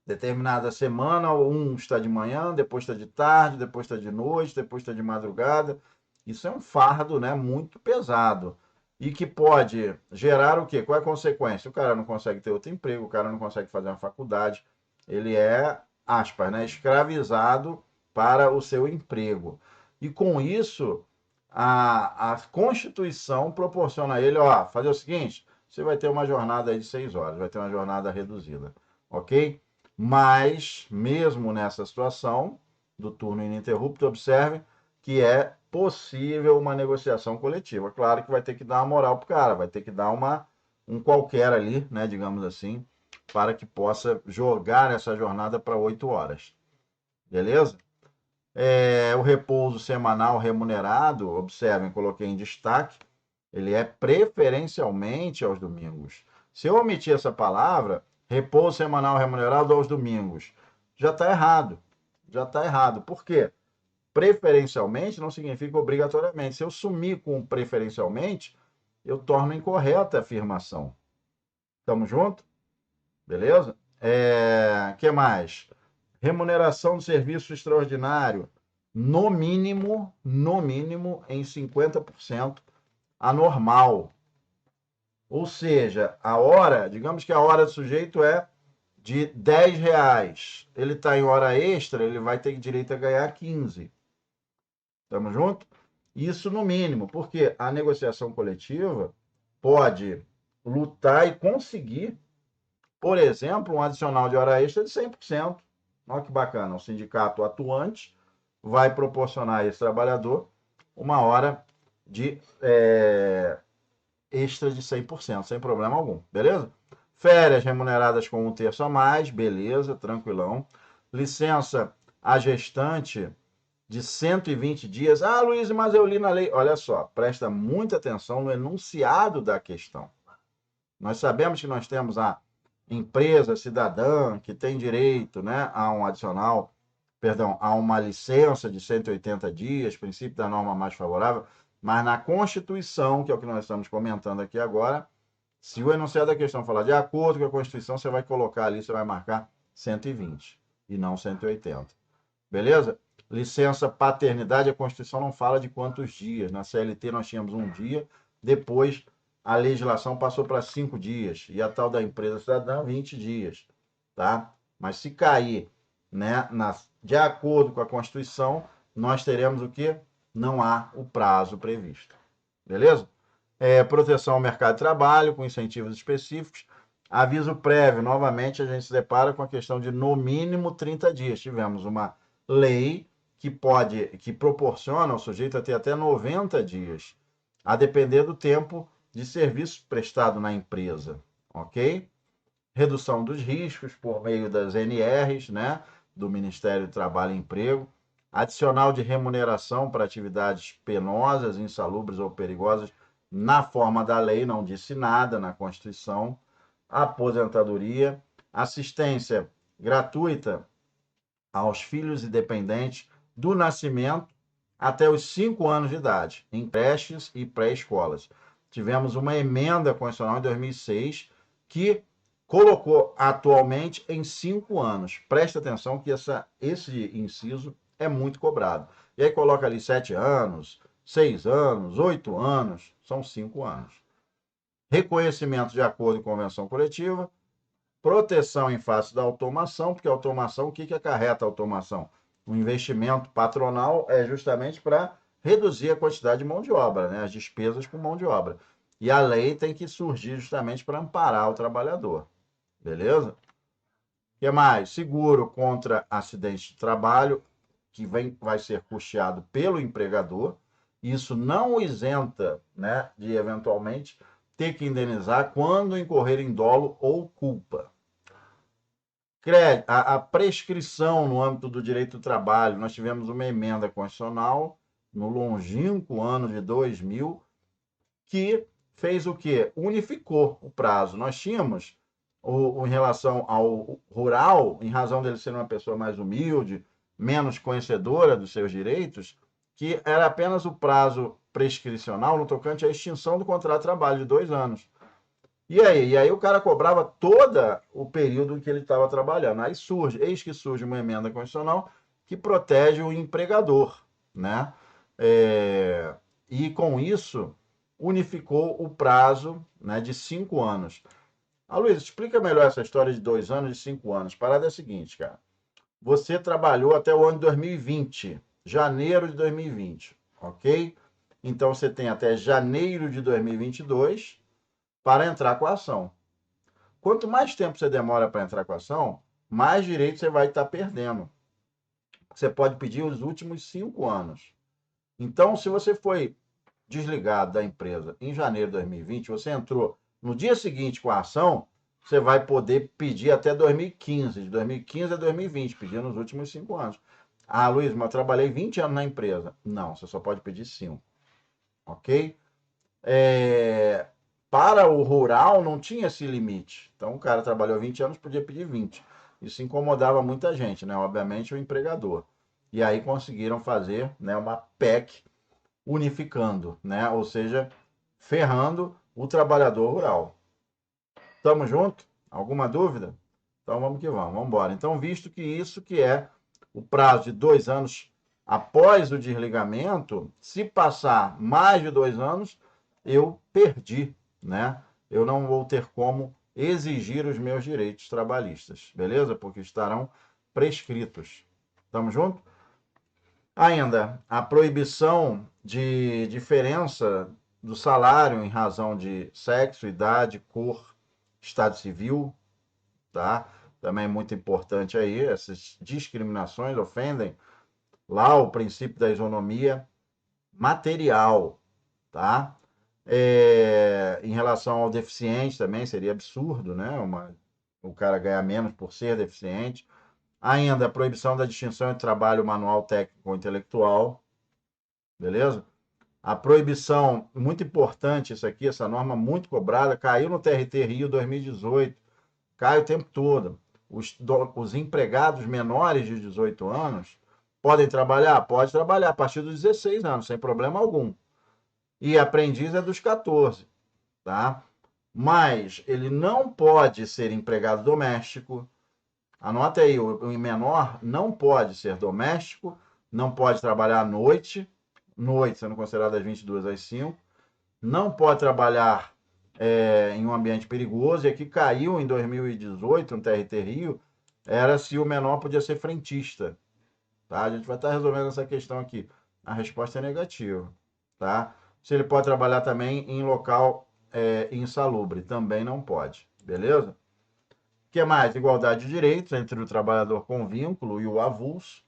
Determinada semana, um está de manhã, depois está de tarde, depois está de noite, depois está de madrugada. Isso é um fardo, né, muito pesado. E que pode gerar o quê? Qual é a consequência? O cara não consegue ter outro emprego, o cara não consegue fazer uma faculdade. Ele é, aspas, né, escravizado para o seu emprego. E com isso, a Constituição proporciona a ele, ó, fazer o seguinte, você vai ter uma jornada aí de 6 horas, vai ter uma jornada reduzida, ok? Mas, mesmo nessa situação do turno ininterrupto, observe que é possível uma negociação coletiva. Claro que vai ter que dar uma moral para o cara, vai ter que dar um qualquer ali, né, digamos assim, para que possa jogar essa jornada para 8 horas. Beleza? O repouso semanal remunerado, observem, coloquei em destaque, ele é preferencialmente aos domingos. Se eu omitir essa palavra, repouso semanal remunerado aos domingos, já está errado. Já está errado. Por quê? Preferencialmente não significa obrigatoriamente. Se eu sumir com preferencialmente, eu torno incorreta a afirmação. Tamo junto? Beleza? Que mais? Remuneração do serviço extraordinário, no mínimo em 50% anormal. Ou seja, a hora, digamos que a hora do sujeito é de R$ 10. Ele está em hora extra, ele vai ter direito a ganhar 15. Estamos juntos? Isso no mínimo, porque a negociação coletiva pode lutar e conseguir, por exemplo, um adicional de hora extra de 100%. Olha que bacana, o sindicato atuante vai proporcionar a esse trabalhador uma hora de extra de 100%, sem problema algum, beleza? Férias remuneradas com 1/3 a mais, beleza, tranquilão. Licença a gestante de 120 dias. Ah, Luiz, mas eu li na lei. Olha só, presta muita atenção no enunciado da questão. Nós sabemos que nós temos a empresa cidadã que tem direito, né, a um adicional, perdão, a uma licença de 180 dias, princípio da norma mais favorável, mas na Constituição, que é o que nós estamos comentando aqui agora, se o enunciado da questão falar de acordo com a Constituição, você vai colocar ali, você vai marcar 120 e não 180. Beleza? Licença paternidade, a Constituição não fala de quantos dias. Na CLT nós tínhamos um dia, depois a legislação passou para 5 dias. E a tal da empresa cidadã, 20 dias. Tá? Mas se cair, né, de acordo com a Constituição, nós teremos o quê? Não há o prazo previsto. Beleza? Proteção ao mercado de trabalho, com incentivos específicos. Aviso prévio, novamente a gente se depara com a questão de no mínimo 30 dias. Tivemos uma lei que proporciona ao sujeito a ter até 90 dias, a depender do tempo de serviço prestado na empresa, ok? Redução dos riscos por meio das NRs, né, do Ministério do Trabalho e Emprego, adicional de remuneração para atividades penosas, insalubres ou perigosas, na forma da lei, não disse nada na Constituição, aposentadoria, assistência gratuita aos filhos e dependentes do nascimento até os 5 anos de idade, em creches e pré-escolas. Tivemos uma emenda constitucional em 2006 que colocou atualmente em 5 anos. Presta atenção que esse inciso é muito cobrado. E aí coloca ali 7 anos, 6 anos, 8 anos, são 5 anos. Reconhecimento de acordo com convenção coletiva, proteção em face da automação, porque a automação, o que acarreta a automação? O investimento patronal é justamente para reduzir a quantidade de mão de obra, né? As despesas com mão de obra. E a lei tem que surgir justamente para amparar o trabalhador. Beleza? O que mais? Seguro contra acidente de trabalho, que vai ser custeado pelo empregador. Isso não o isenta, né, de eventualmente ter que indenizar quando incorrer em dolo ou culpa. A prescrição no âmbito do direito do trabalho, nós tivemos uma emenda constitucional no longínquo ano de 2000 que fez o quê? Unificou o prazo. Nós tínhamos, em relação ao rural, em razão dele ser uma pessoa mais humilde, menos conhecedora dos seus direitos, que era apenas o prazo prescricional no tocante à extinção do contrato de trabalho de 2 anos. E aí o cara cobrava todo o período em que ele estava trabalhando. Aí eis que surge uma emenda constitucional que protege o empregador, né? É, e com isso unificou o prazo, né, de 5 anos. Luiz, explica melhor essa história de 2 anos e 5 anos. A parada é a seguinte, cara. Você trabalhou até o ano de 2020, janeiro de 2020, ok? Então você tem até janeiro de 2022 para entrar com a ação. Quanto mais tempo você demora para entrar com a ação, mais direito você vai estar perdendo. Você pode pedir os últimos 5 anos. Então, se você foi desligado da empresa em janeiro de 2020, você entrou no dia seguinte com a ação, você vai poder pedir até 2015, de 2015 a 2020, pedir nos últimos 5 anos. Luiz, mas eu trabalhei 20 anos na empresa. Não, você só pode pedir 5, ok? É, para o rural não tinha esse limite. Então o cara trabalhou 20 anos, podia pedir 20. Isso incomodava muita gente, né? Obviamente o empregador. E aí conseguiram fazer, né, uma PEC unificando, né? Ou seja, ferrando o trabalhador rural. Tamo junto? Alguma dúvida? Então vamos que vamos, vamos embora. Então, visto que isso que é o prazo de 2 anos após o desligamento, se passar mais de 2 anos, eu perdi, né? Eu não vou ter como exigir os meus direitos trabalhistas, beleza? Porque estarão prescritos. Tamo junto? Ainda, a proibição de diferença do salário em razão de sexo, idade, cor, estado civil, tá? Também é muito importante aí, essas discriminações ofendem lá o princípio da isonomia material, tá? Em relação ao deficiente também seria absurdo, né? O cara ganhar menos por ser deficiente. Ainda a proibição da distinção entre trabalho manual, técnico ou intelectual, beleza? A proibição, muito importante isso aqui, essa norma muito cobrada, caiu no TRT Rio 2018, cai o tempo todo. Os empregados menores de 18 anos podem trabalhar? Pode trabalhar a partir dos 16 anos, sem problema algum. E aprendiz é dos 14, tá? Mas ele não pode ser empregado doméstico. Anota aí, o menor não pode ser doméstico, não pode trabalhar à noite, sendo considerado das 22 às 5, não pode trabalhar em um ambiente perigoso, e aqui caiu em 2018, no TRT Rio, era se o menor podia ser frentista. Tá? A gente vai estar resolvendo essa questão aqui. A resposta é negativa. Tá? Se ele pode trabalhar também em local insalubre, também não pode. Beleza? O que mais? Igualdade de direitos entre o trabalhador com vínculo e o avulso.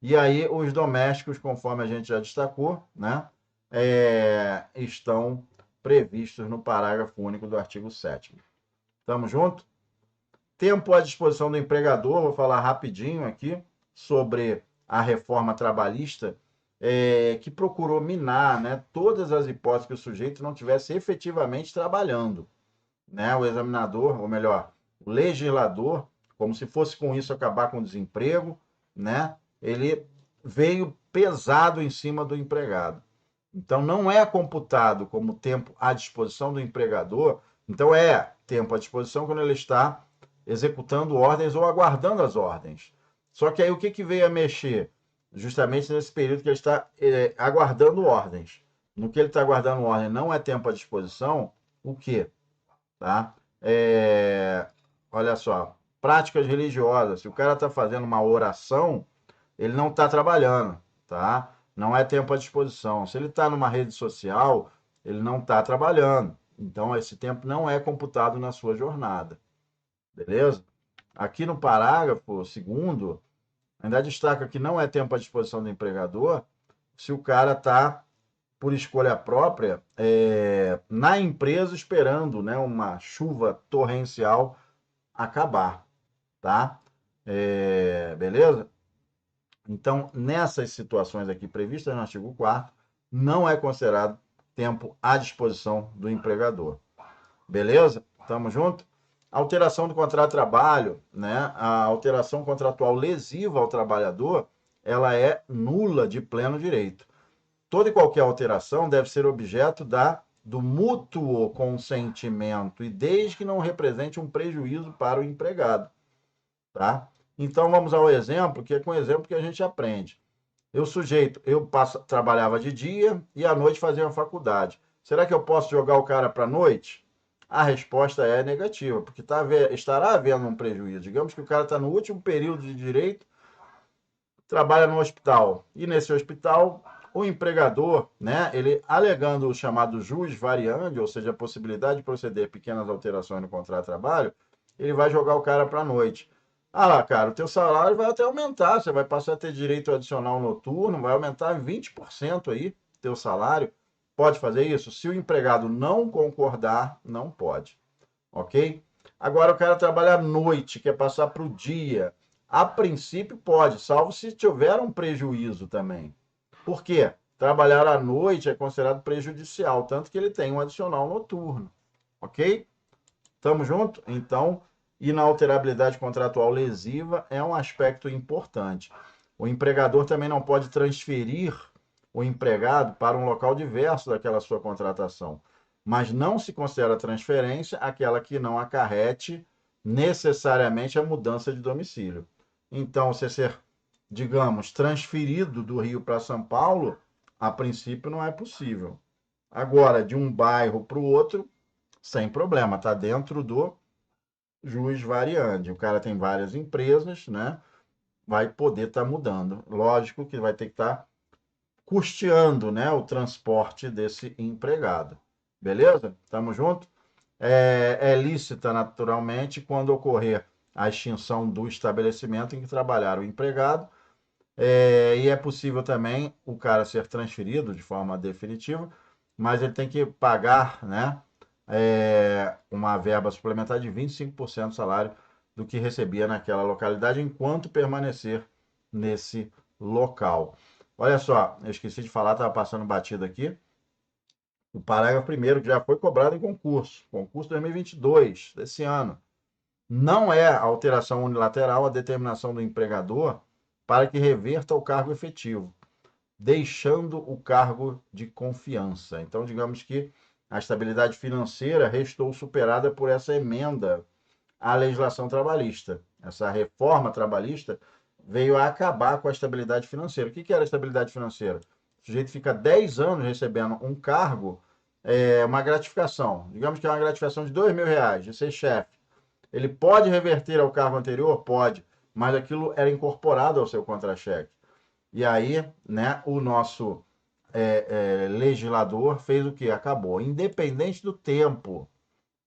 E aí os domésticos, conforme a gente já destacou, né, estão previstos no parágrafo único do artigo 7º. Tamo junto? Tempo à disposição do empregador, vou falar rapidinho aqui sobre a reforma trabalhista, que procurou minar, né, todas as hipóteses que o sujeito não tivesse efetivamente trabalhando. Né? O examinador, ou melhor, o legislador, como se fosse com isso acabar com o desemprego, né? Ele veio pesado em cima do empregado. Então, não é computado como tempo à disposição do empregador. Então, é tempo à disposição quando ele está executando ordens ou aguardando as ordens. Só que aí o que veio a mexer? Justamente nesse período que ele está aguardando ordens. No que ele está aguardando ordem não é tempo à disposição, o quê? Tá? Olha só, práticas religiosas. Se o cara está fazendo uma oração, ele não está trabalhando, tá? Não é tempo à disposição. Se ele está numa rede social, ele não está trabalhando. Então, esse tempo não é computado na sua jornada. Beleza? Aqui no parágrafo segundo, ainda destaca que não é tempo à disposição do empregador se o cara está, por escolha própria, na empresa esperando, né, uma chuva torrencial acabar, tá? Beleza? Então, nessas situações aqui previstas no artigo 4º, não é considerado tempo à disposição do empregador. Beleza? Tamo junto? Alteração do contrato de trabalho, né? A alteração contratual lesiva ao trabalhador, ela é nula de pleno direito. Toda e qualquer alteração deve ser objeto da do mútuo consentimento e desde que não represente um prejuízo para o empregado, tá? Então vamos ao exemplo, que é com o exemplo que a gente aprende. Trabalhava de dia e à noite fazia uma faculdade. Será que eu posso jogar o cara para a noite? A resposta é negativa, porque estará havendo um prejuízo. Digamos que o cara está no último período de direito, trabalha no hospital, e nesse hospital o empregador, né, ele alegando o chamado jus variandi, ou seja, a possibilidade de proceder pequenas alterações no contrato de trabalho, ele vai jogar o cara para a noite. Ah lá, cara, o teu salário vai até aumentar, você vai passar a ter direito adicional noturno, vai aumentar 20% aí, teu salário. Pode fazer isso? Se o empregado não concordar, não pode, ok? Agora o cara trabalha à noite, quer passar para o dia. A princípio pode, salvo se tiver um prejuízo também. Por quê? Trabalhar à noite é considerado prejudicial, tanto que ele tem um adicional noturno, ok? Tamo junto? Então, inalterabilidade contratual lesiva é um aspecto importante. O empregador também não pode transferir o empregado para um local diverso daquela sua contratação, mas não se considera transferência aquela que não acarrete necessariamente a mudança de domicílio. Então, você ser, digamos, transferido do Rio para São Paulo, a princípio não é possível. Agora, de um bairro para o outro, sem problema, está dentro do jus variandi. O cara tem várias empresas, né? Vai poder estar mudando. Lógico que vai ter que estar custeando, né, o transporte desse empregado. Beleza? Tamo junto? É lícita, naturalmente, quando ocorrer a extinção do estabelecimento em que trabalhar o empregado. E é possível também o cara ser transferido de forma definitiva, mas ele tem que pagar, né, uma verba suplementar de 25% do salário do que recebia naquela localidade enquanto permanecer nesse local. Olha só, eu esqueci de falar, estava passando batido aqui. O parágrafo primeiro que já foi cobrado em concurso 2022 desse ano. Não é alteração unilateral a determinação do empregador para que reverta o cargo efetivo, deixando o cargo de confiança. Então, digamos que a estabilidade financeira restou superada por essa emenda à legislação trabalhista. Essa reforma trabalhista veio a acabar com a estabilidade financeira. O que era a estabilidade financeira? O sujeito fica 10 anos recebendo um cargo, uma gratificação. Digamos que é uma gratificação de R$ 2.000, de ser chefe. Ele pode reverter ao cargo anterior? Pode, mas aquilo era incorporado ao seu contra-cheque. E aí, né, o nosso legislador fez o que? Acabou. Independente do tempo,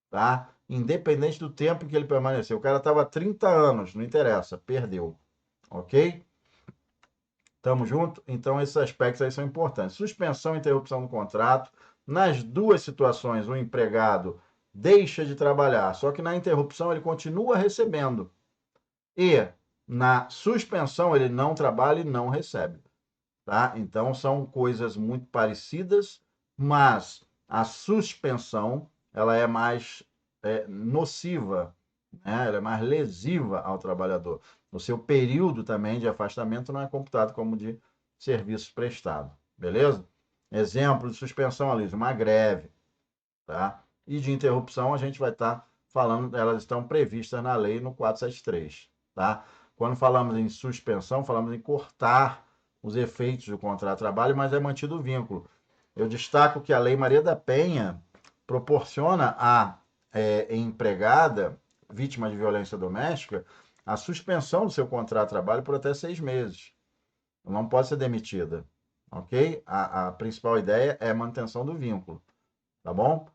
tá? Independente do tempo que ele permaneceu. O cara estava 30 anos, não interessa, perdeu. Ok? Tamo junto? Então, esses aspectos aí são importantes. Suspensão e interrupção do contrato. Nas duas situações, o empregado deixa de trabalhar, só que na interrupção ele continua recebendo. E na suspensão ele não trabalha e não recebe. Tá? Então são coisas muito parecidas, mas a suspensão ela é mais nociva, né? Ela é mais lesiva ao trabalhador. O seu período também de afastamento não é computado como de serviço prestado, beleza? Exemplo de suspensão, Alice, uma greve, tá? E de interrupção a gente vai estar falando, elas estão previstas na lei no 473, tá? Quando falamos em suspensão, falamos em cortar os efeitos do contrato de trabalho, mas é mantido o vínculo. Eu destaco que a Lei Maria da Penha proporciona à empregada, vítima de violência doméstica, a suspensão do seu contrato de trabalho por até 6 meses. Não pode ser demitida, ok? A principal ideia é a manutenção do vínculo, tá bom?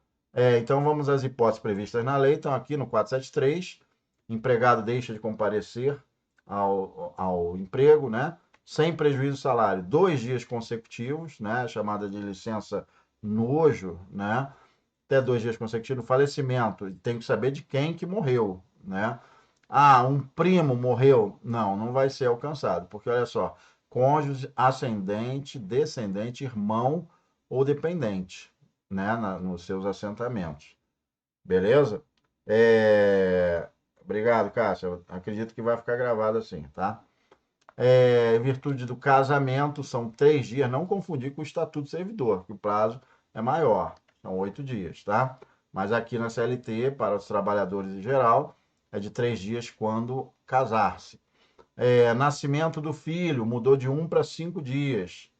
Então vamos às hipóteses previstas na lei. Então aqui no 473, empregado deixa de comparecer ao emprego, né? Sem prejuízo do salário, 2 dias consecutivos, né? Chamada de licença nojo, né? Até 2 dias consecutivos. Falecimento, tem que saber de quem que morreu, né? Ah, um primo morreu. Não, não vai ser alcançado, porque olha só, cônjuge, ascendente, descendente, irmão ou dependente, né? Nos seus assentamentos. Beleza? Obrigado, Cássio. Eu acredito que vai ficar gravado assim, tá? Em virtude do casamento, são 3 dias, não confundir com o estatuto do servidor, que o prazo é maior. São 8 dias, tá? Mas aqui na CLT, para os trabalhadores em geral, é de 3 dias quando casar-se. Nascimento do filho mudou de 1 para 5 dias,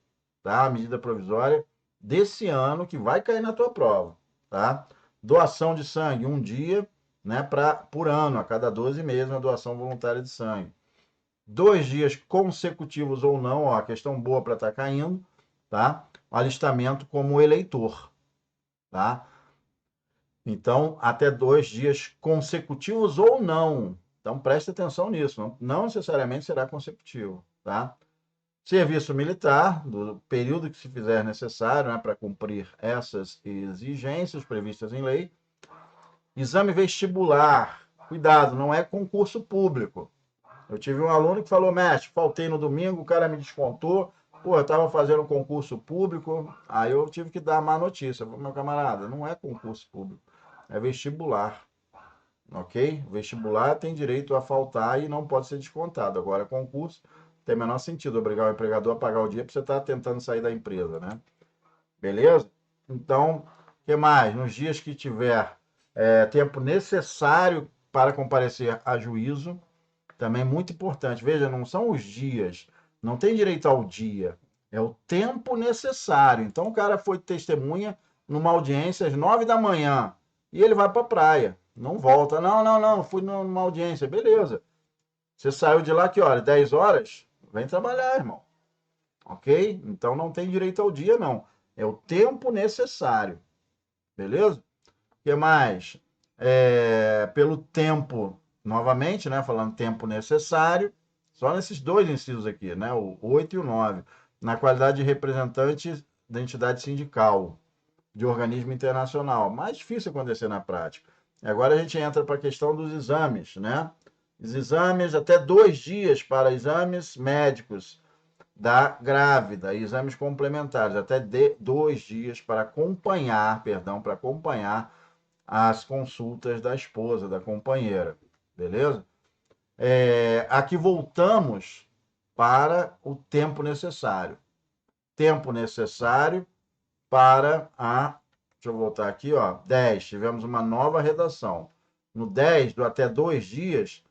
tá? A medida provisória desse ano que vai cair na tua prova, tá? Doação de sangue, 1 dia, né, por ano, a cada 12 meses, uma doação voluntária de sangue. 2 dias consecutivos ou não, ó, questão boa para estar caindo, tá? Alistamento como eleitor, tá? Então, até 2 dias consecutivos ou não. Então, preste atenção nisso. Não necessariamente será consecutivo, tá? Serviço militar, do período que se fizer necessário, né, para cumprir essas exigências previstas em lei. Exame vestibular. Cuidado, não é concurso público. Eu tive um aluno que falou, mestre, faltei no domingo, o cara me descontou. Pô, eu estava fazendo um concurso público, aí eu tive que dar má notícia. Meu camarada, não é concurso público, é vestibular, ok? Vestibular tem direito a faltar e não pode ser descontado. Agora, concurso, tem o menor sentido obrigar o empregador a pagar o dia para você estar tentando sair da empresa, né? Beleza? Então, o que mais? Nos dias que tiver tempo necessário para comparecer a juízo, também muito importante. Veja, não são os dias, não tem direito ao dia, é o tempo necessário. Então, o cara foi testemunha numa audiência às 9 da manhã e ele vai para a praia, não volta. Não, fui numa audiência, beleza. Você saiu de lá que hora? 10 horas? Vem trabalhar, irmão. Ok? Então, não tem direito ao dia, não. É o tempo necessário. Beleza? O que mais? Pelo tempo, novamente, né? Falando tempo necessário, só nesses dois incisos aqui, né? O 8 e o 9. Na qualidade de representante da entidade sindical, de organismo internacional. Mais difícil acontecer na prática. Agora a gente entra para a questão dos exames, né? Os exames, até 2 dias para exames médicos da grávida, exames complementares, até 2 dias para acompanhar, para acompanhar as consultas da esposa, da companheira, beleza? Aqui voltamos para o tempo necessário. Tempo necessário para a. Deixa eu voltar aqui, ó. 10. Tivemos uma nova redação. No 10, do até 2 dias,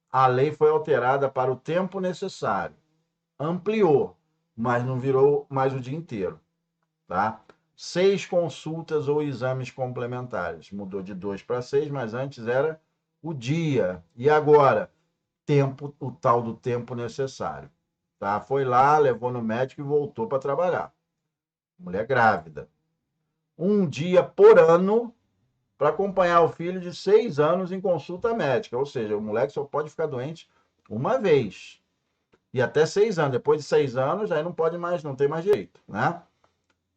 a lei foi alterada para o tempo necessário. Ampliou, mas não virou mais o dia inteiro, tá? 6 consultas ou exames complementares. Mudou de 2 para 6, mas antes era o dia. E agora? O tal do tempo necessário. Tá? Foi lá, levou no médico e voltou para trabalhar. Mulher grávida. 1 dia por ano para acompanhar o filho de 6 anos em consulta médica. Ou seja, o moleque só pode ficar doente uma vez. E até 6 anos. Depois de 6 anos, aí não pode mais, não tem mais direito, né?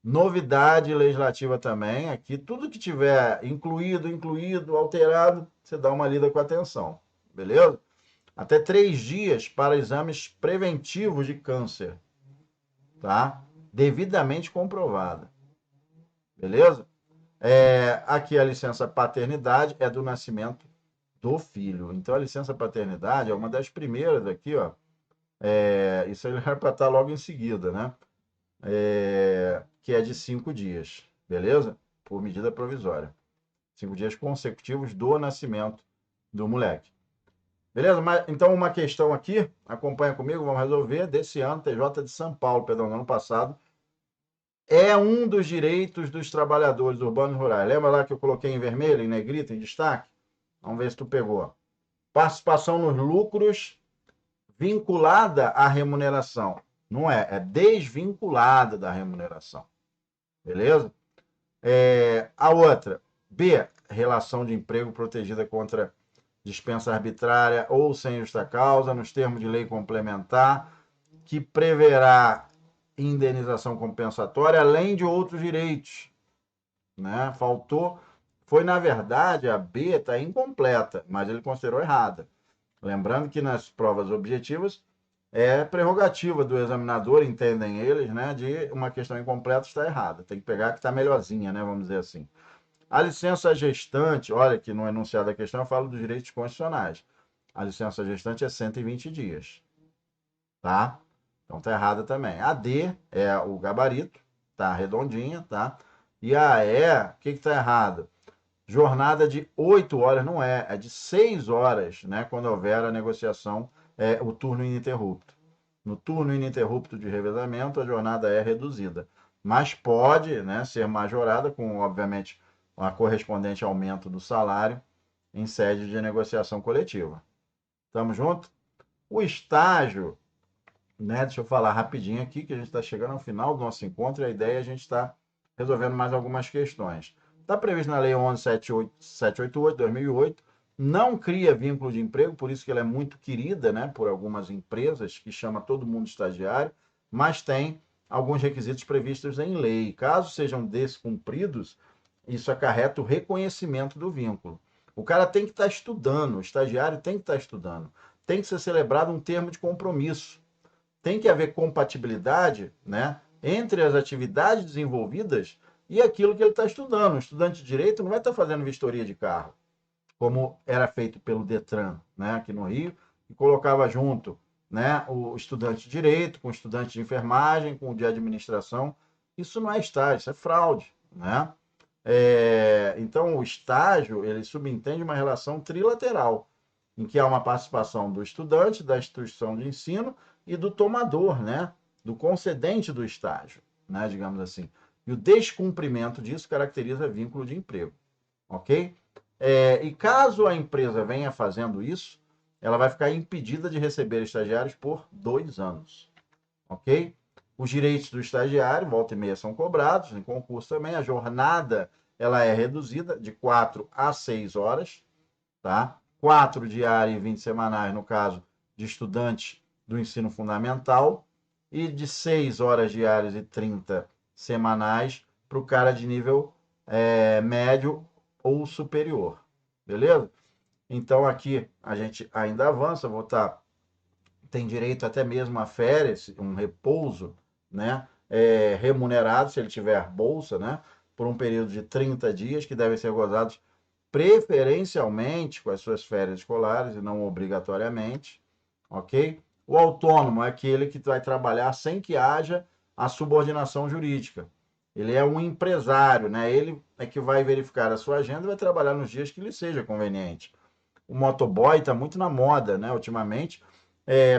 Novidade legislativa também, aqui tudo que tiver incluído, alterado, você dá uma lida com atenção, beleza? Até 3 dias para exames preventivos de câncer, tá? Devidamente comprovada, beleza? Aqui a licença paternidade é do nascimento do filho. Então a licença paternidade é uma das primeiras aqui, ó. Isso ele vai para estar logo em seguida, né? Que é de 5 dias, beleza? Por medida provisória. 5 dias consecutivos do nascimento do moleque. Beleza? Então, uma questão aqui, acompanha comigo, vamos resolver. Desse ano, TJ de São Paulo, perdão, no ano passado, é um dos direitos dos trabalhadores urbanos e rurais. Lembra lá que eu coloquei em vermelho, em negrito, em destaque? Vamos ver se tu pegou. Participação nos lucros vinculada à remuneração. Não é desvinculada da remuneração. Beleza? A outra, B, relação de emprego protegida contra dispensa arbitrária ou sem justa causa, nos termos de lei complementar, que preverá indenização compensatória, além de outros direitos. Né? Faltou. Foi, na verdade, a B está incompleta, mas ele considerou errada. Lembrando que nas provas objetivas é prerrogativa do examinador, entendem eles, né, de uma questão incompleta está errada. Tem que pegar a que está melhorzinha, né, vamos dizer assim. A licença gestante, olha que no enunciado da questão eu falo dos direitos constitucionais. A licença gestante é 120 dias, tá? Então tá errada também. A D é o gabarito, tá redondinha, tá? E o que está errado? Jornada de 8 horas, não é de 6 horas, né? Quando houver a negociação, o turno ininterrupto. No turno ininterrupto de revezamento, a jornada é reduzida, mas pode, né, ser majorada com, obviamente, a correspondente aumento do salário em sede de negociação coletiva. Estamos juntos? O estágio, né? Deixa eu falar rapidinho aqui, que a gente está chegando ao final do nosso encontro e a ideia é a gente estar resolvendo mais algumas questões. Está previsto na Lei 11.788, 2008, não cria vínculo de emprego, por isso que ela é muito querida, né, por algumas empresas, que chama todo mundo de estagiário, mas tem alguns requisitos previstos em lei. Caso sejam descumpridos, isso acarreta o reconhecimento do vínculo. O cara tem que estar estudando, o estagiário tem que estar estudando, tem que ser celebrado um termo de compromisso, tem que haver compatibilidade, né, entre as atividades desenvolvidas e aquilo que ele está estudando. O estudante de direito não vai estar fazendo vistoria de carro, como era feito pelo Detran, né, aqui no Rio, e colocava junto, né, o estudante de direito com o estudante de enfermagem, com o de administração. Isso não é estágio, isso é fraude, né? Então, o estágio, ele subentende uma relação trilateral, em que há uma participação do estudante, da instituição de ensino e do tomador, né? Do concedente do estágio, né? Digamos assim. E o descumprimento disso caracteriza vínculo de emprego, ok? E caso a empresa venha fazendo isso, ela vai ficar impedida de receber estagiários por 2 anos, ok? Os direitos do estagiário, volta e meia, são cobrados, em concurso também, a jornada ela é reduzida de 4 a 6 horas, tá? 4 diárias e 20 semanais, no caso de estudantes do ensino fundamental, e de 6 horas diárias e 30 semanais para o cara de nível médio ou superior, beleza? Então aqui a gente ainda avança, vou estar tem direito até mesmo a férias, um repouso, né, remunerado, se ele tiver bolsa, né, por um período de 30 dias, que devem ser gozados preferencialmente com as suas férias escolares e não obrigatoriamente, ok? O autônomo é aquele que vai trabalhar sem que haja a subordinação jurídica. Ele é um empresário, né? Ele é que vai verificar a sua agenda e vai trabalhar nos dias que lhe seja conveniente. O motoboy está muito na moda, né, ultimamente,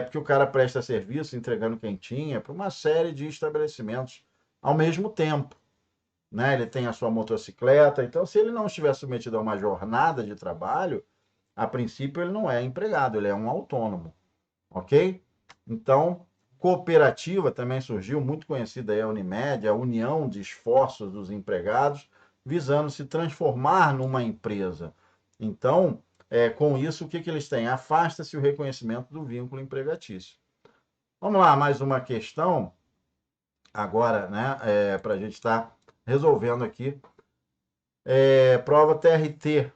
porque o cara presta serviço entregando quentinha para uma série de estabelecimentos ao mesmo tempo, né? Ele tem a sua motocicleta, então se ele não estiver submetido a uma jornada de trabalho, a princípio ele não é empregado, ele é um autônomo, ok? Então, cooperativa também surgiu, muito conhecida aí a Unimed, a união de esforços dos empregados, visando se transformar numa empresa. Então, com isso, o que eles têm? Afasta-se o reconhecimento do vínculo empregatício. Vamos lá, mais uma questão agora, né, para a gente estar resolvendo aqui. Prova TRT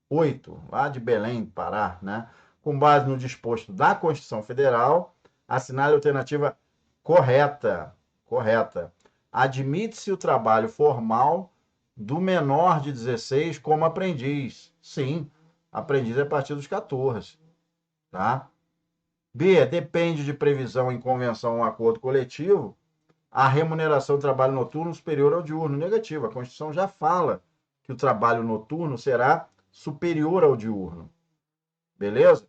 8, lá de Belém, Pará, né? Com base no disposto da Constituição Federal, assinale a alternativa correta. Correta. Admite-se o trabalho formal do menor de 16 como aprendiz. Sim, aprendiz é a partir dos 14, tá? B, depende de previsão em convenção ou acordo coletivo, a remuneração do trabalho noturno superior ao diurno. Negativo, a Constituição já fala que o trabalho noturno será superior ao diurno. Beleza?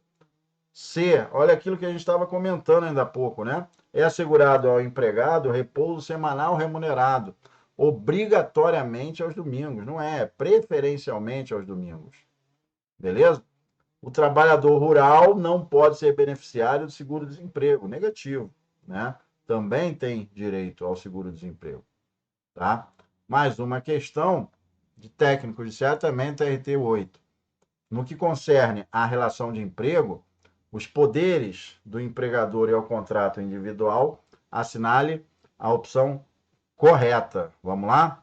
C, olha aquilo que a gente estava comentando ainda há pouco, né? É assegurado ao empregado repouso semanal remunerado, obrigatoriamente aos domingos, não é preferencialmente aos domingos. Beleza? O trabalhador rural não pode ser beneficiário do seguro-desemprego, negativo, né? Também tem direito ao seguro-desemprego, tá? Mais uma questão de técnico judiciário também TRT 8. No que concerne à relação de emprego, os poderes do empregador e ao contrato individual, assinale a opção correta. Vamos lá?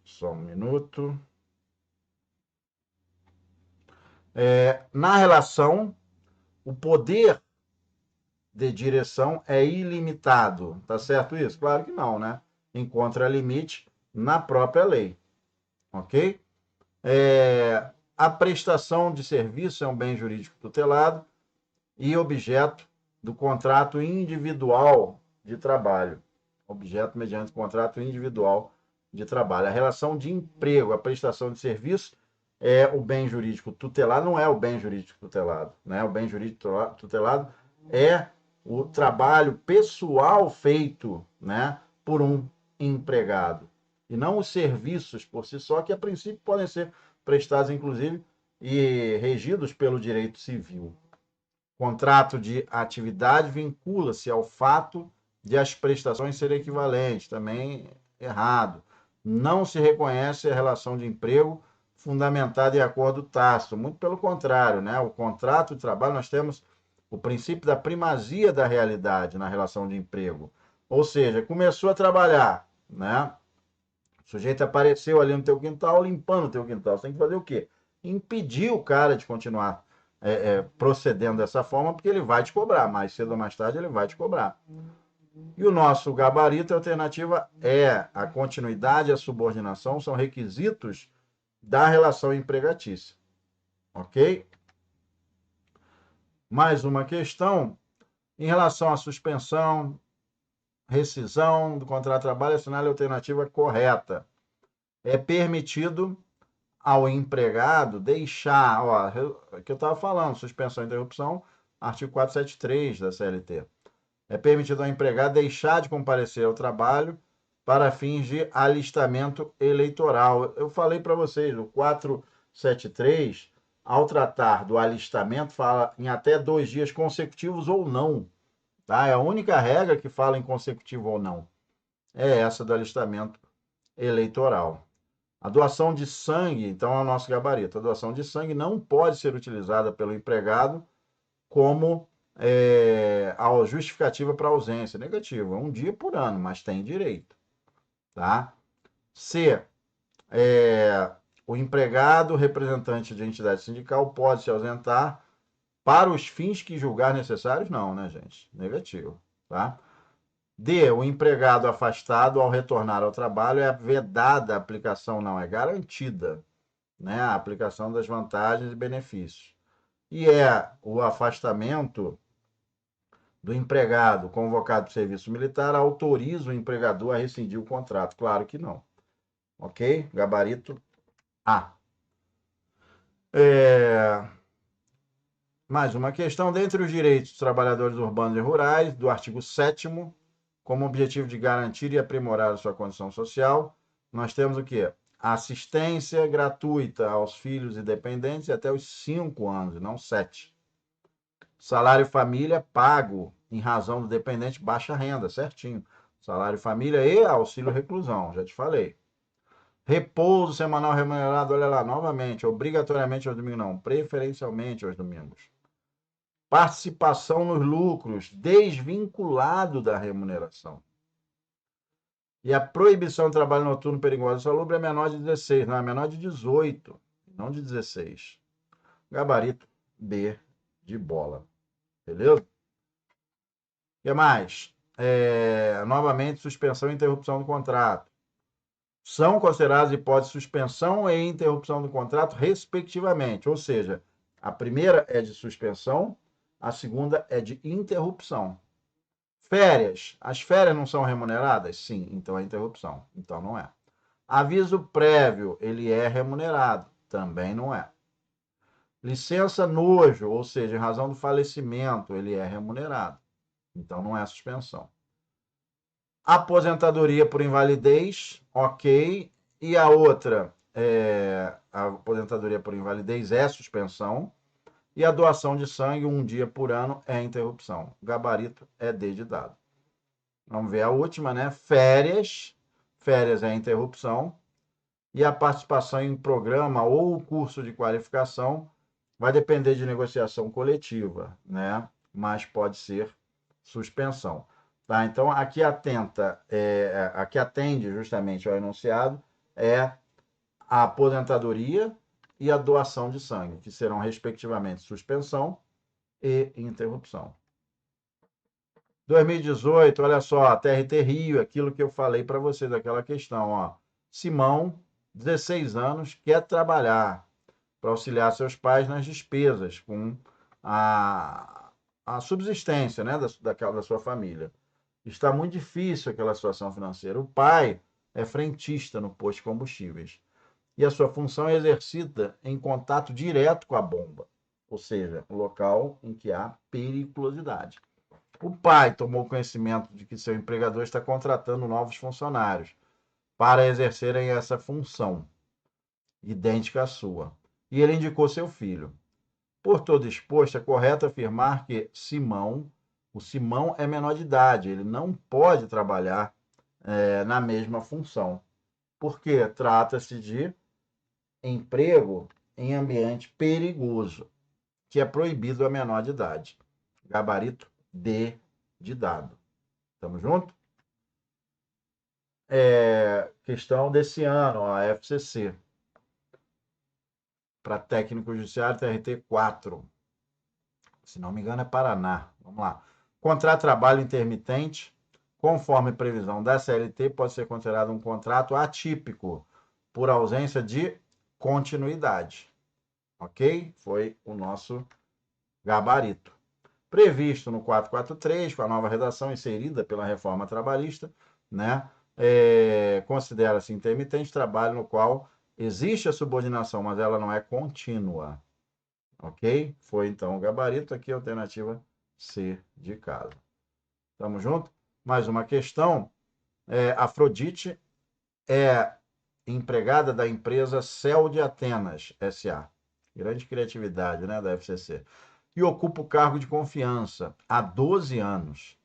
Só um minuto. Na relação, o poder de direção é ilimitado. Tá certo isso? Claro que não, né? Encontra limite na própria lei. Ok? A prestação de serviço é um bem jurídico tutelado e objeto do contrato individual de trabalho. objeto mediante contrato individual de trabalho. A relação de emprego, a prestação de serviço é o bem jurídico tutelado, não é o bem jurídico tutelado, né? O bem jurídico tutelado é o trabalho pessoal feito, né, por um empregado, e não os serviços por si só, que a princípio podem ser prestados, inclusive, e regidos pelo direito civil. Contrato de atividade vincula-se ao fato de as prestações serem equivalentes, também errado. Não se reconhece a relação de emprego fundamentada em acordo tácito, muito pelo contrário, né? O contrato de trabalho, nós temos o princípio da primazia da realidade na relação de emprego. Ou seja, começou a trabalhar, né? O sujeito apareceu ali no teu quintal, limpando o teu quintal. Você tem que fazer o quê? Impedir o cara de continuar procedendo dessa forma, porque ele vai te cobrar. Mais cedo ou mais tarde, ele vai te cobrar. E o nosso gabarito, a alternativa é a continuidade e a subordinação são requisitos da relação empregatícia. Ok? Mais uma questão em relação à suspensão, rescisão do contrato de trabalho, assinale a alternativa correta. É permitido ao empregado deixar, ó, que eu estava falando, suspensão e interrupção, artigo 473 da CLT. É permitido ao empregado deixar de comparecer ao trabalho para fins de alistamento eleitoral. Eu falei para vocês, o 473, ao tratar do alistamento, fala em até 2 dias consecutivos ou não. Tá? É a única regra que fala em consecutivo ou não. É essa do alistamento eleitoral. A doação de sangue, então, é o nosso gabarito. A doação de sangue não pode ser utilizada pelo empregado como a justificativa para ausência. Negativo, é 1 dia por ano, mas tem direito. Tá? C. O empregado, representante de entidade sindical, pode se ausentar para os fins que julgar necessários? Não, né, gente? Negativo. Tá? D. O empregado afastado, ao retornar ao trabalho, é vedada a aplicação, não, é garantida, né, a aplicação das vantagens e benefícios. E o afastamento do empregado convocado para o serviço militar autoriza o empregador a rescindir o contrato? Claro que não. Ok? Gabarito A. Mais uma questão. Dentre os direitos dos trabalhadores urbanos e rurais, do artigo 7º, como objetivo de garantir e aprimorar a sua condição social, nós temos o quê? Assistência gratuita aos filhos e dependentes até os 5 anos, não 7. Salário família pago em razão do dependente baixa renda, certinho. Salário família e auxílio reclusão, já te falei. Repouso semanal remunerado, olha lá, novamente, obrigatoriamente aos domingos, não, preferencialmente aos domingos. Participação nos lucros, desvinculado da remuneração. E a proibição de trabalho noturno perigoso e insalubre é menor de 16, não, é menor de 18, não de 16. Gabarito B de bola. Beleza? O que mais? Novamente, suspensão e interrupção do contrato. São consideradas hipóteses de suspensão e interrupção do contrato, respectivamente. Ou seja, a primeira é de suspensão, a segunda é de interrupção. Férias. As férias não são remuneradas? Sim, então é interrupção. Então não é. Aviso prévio, ele é remunerado? Também não é. Licença nojo, ou seja, em razão do falecimento, ele é remunerado? Então não é suspensão. Aposentadoria por invalidez, ok. E a outra, a aposentadoria por invalidez é suspensão. E a doação de sangue, 1 dia por ano, é interrupção. O gabarito é D de dado. Vamos ver a última, né? Férias. Férias é interrupção. E a participação em programa ou curso de qualificação vai depender de negociação coletiva, né? Mas pode ser suspensão. Tá? Então, aqui aqui atende justamente ao enunciado é a aposentadoria e a doação de sangue, que serão respectivamente suspensão e interrupção. 2018, olha só, TRT Rio, aquilo que eu falei para vocês, daquela questão, ó. Simão, 16 anos, quer trabalhar para auxiliar seus pais nas despesas com a subsistência, né, da sua família. Está muito difícil aquela situação financeira. O pai é frentista no posto de combustíveis e a sua função é exercida em contato direto com a bomba, ou seja, o local em que há periculosidade. O pai tomou conhecimento de que seu empregador está contratando novos funcionários para exercerem essa função, idêntica à sua, e ele indicou seu filho. Por todo exposto, é correto afirmar que o Simão é menor de idade, ele não pode trabalhar na mesma função, porque trata-se de emprego em ambiente perigoso, que é proibido a menor de idade. Gabarito D de dado. Tamo junto? Questão desse ano, a FCC, para técnico judiciário, TRT 4. Se não me engano, é Paraná. Vamos lá. Contrato de trabalho intermitente, conforme previsão da CLT, pode ser considerado um contrato atípico por ausência de continuidade. Ok? Foi o nosso gabarito. Previsto no 443, com a nova redação inserida pela reforma trabalhista, né? Considera-se intermitente trabalho no qual existe a subordinação, mas ela não é contínua. Ok? Foi então o gabarito, aqui a alternativa C de casa. Tamo junto? Mais uma questão. Afrodite é empregada da empresa Céu de Atenas, SA. Grande criatividade, né, da FCC. E ocupa o cargo de confiança há 12 anos,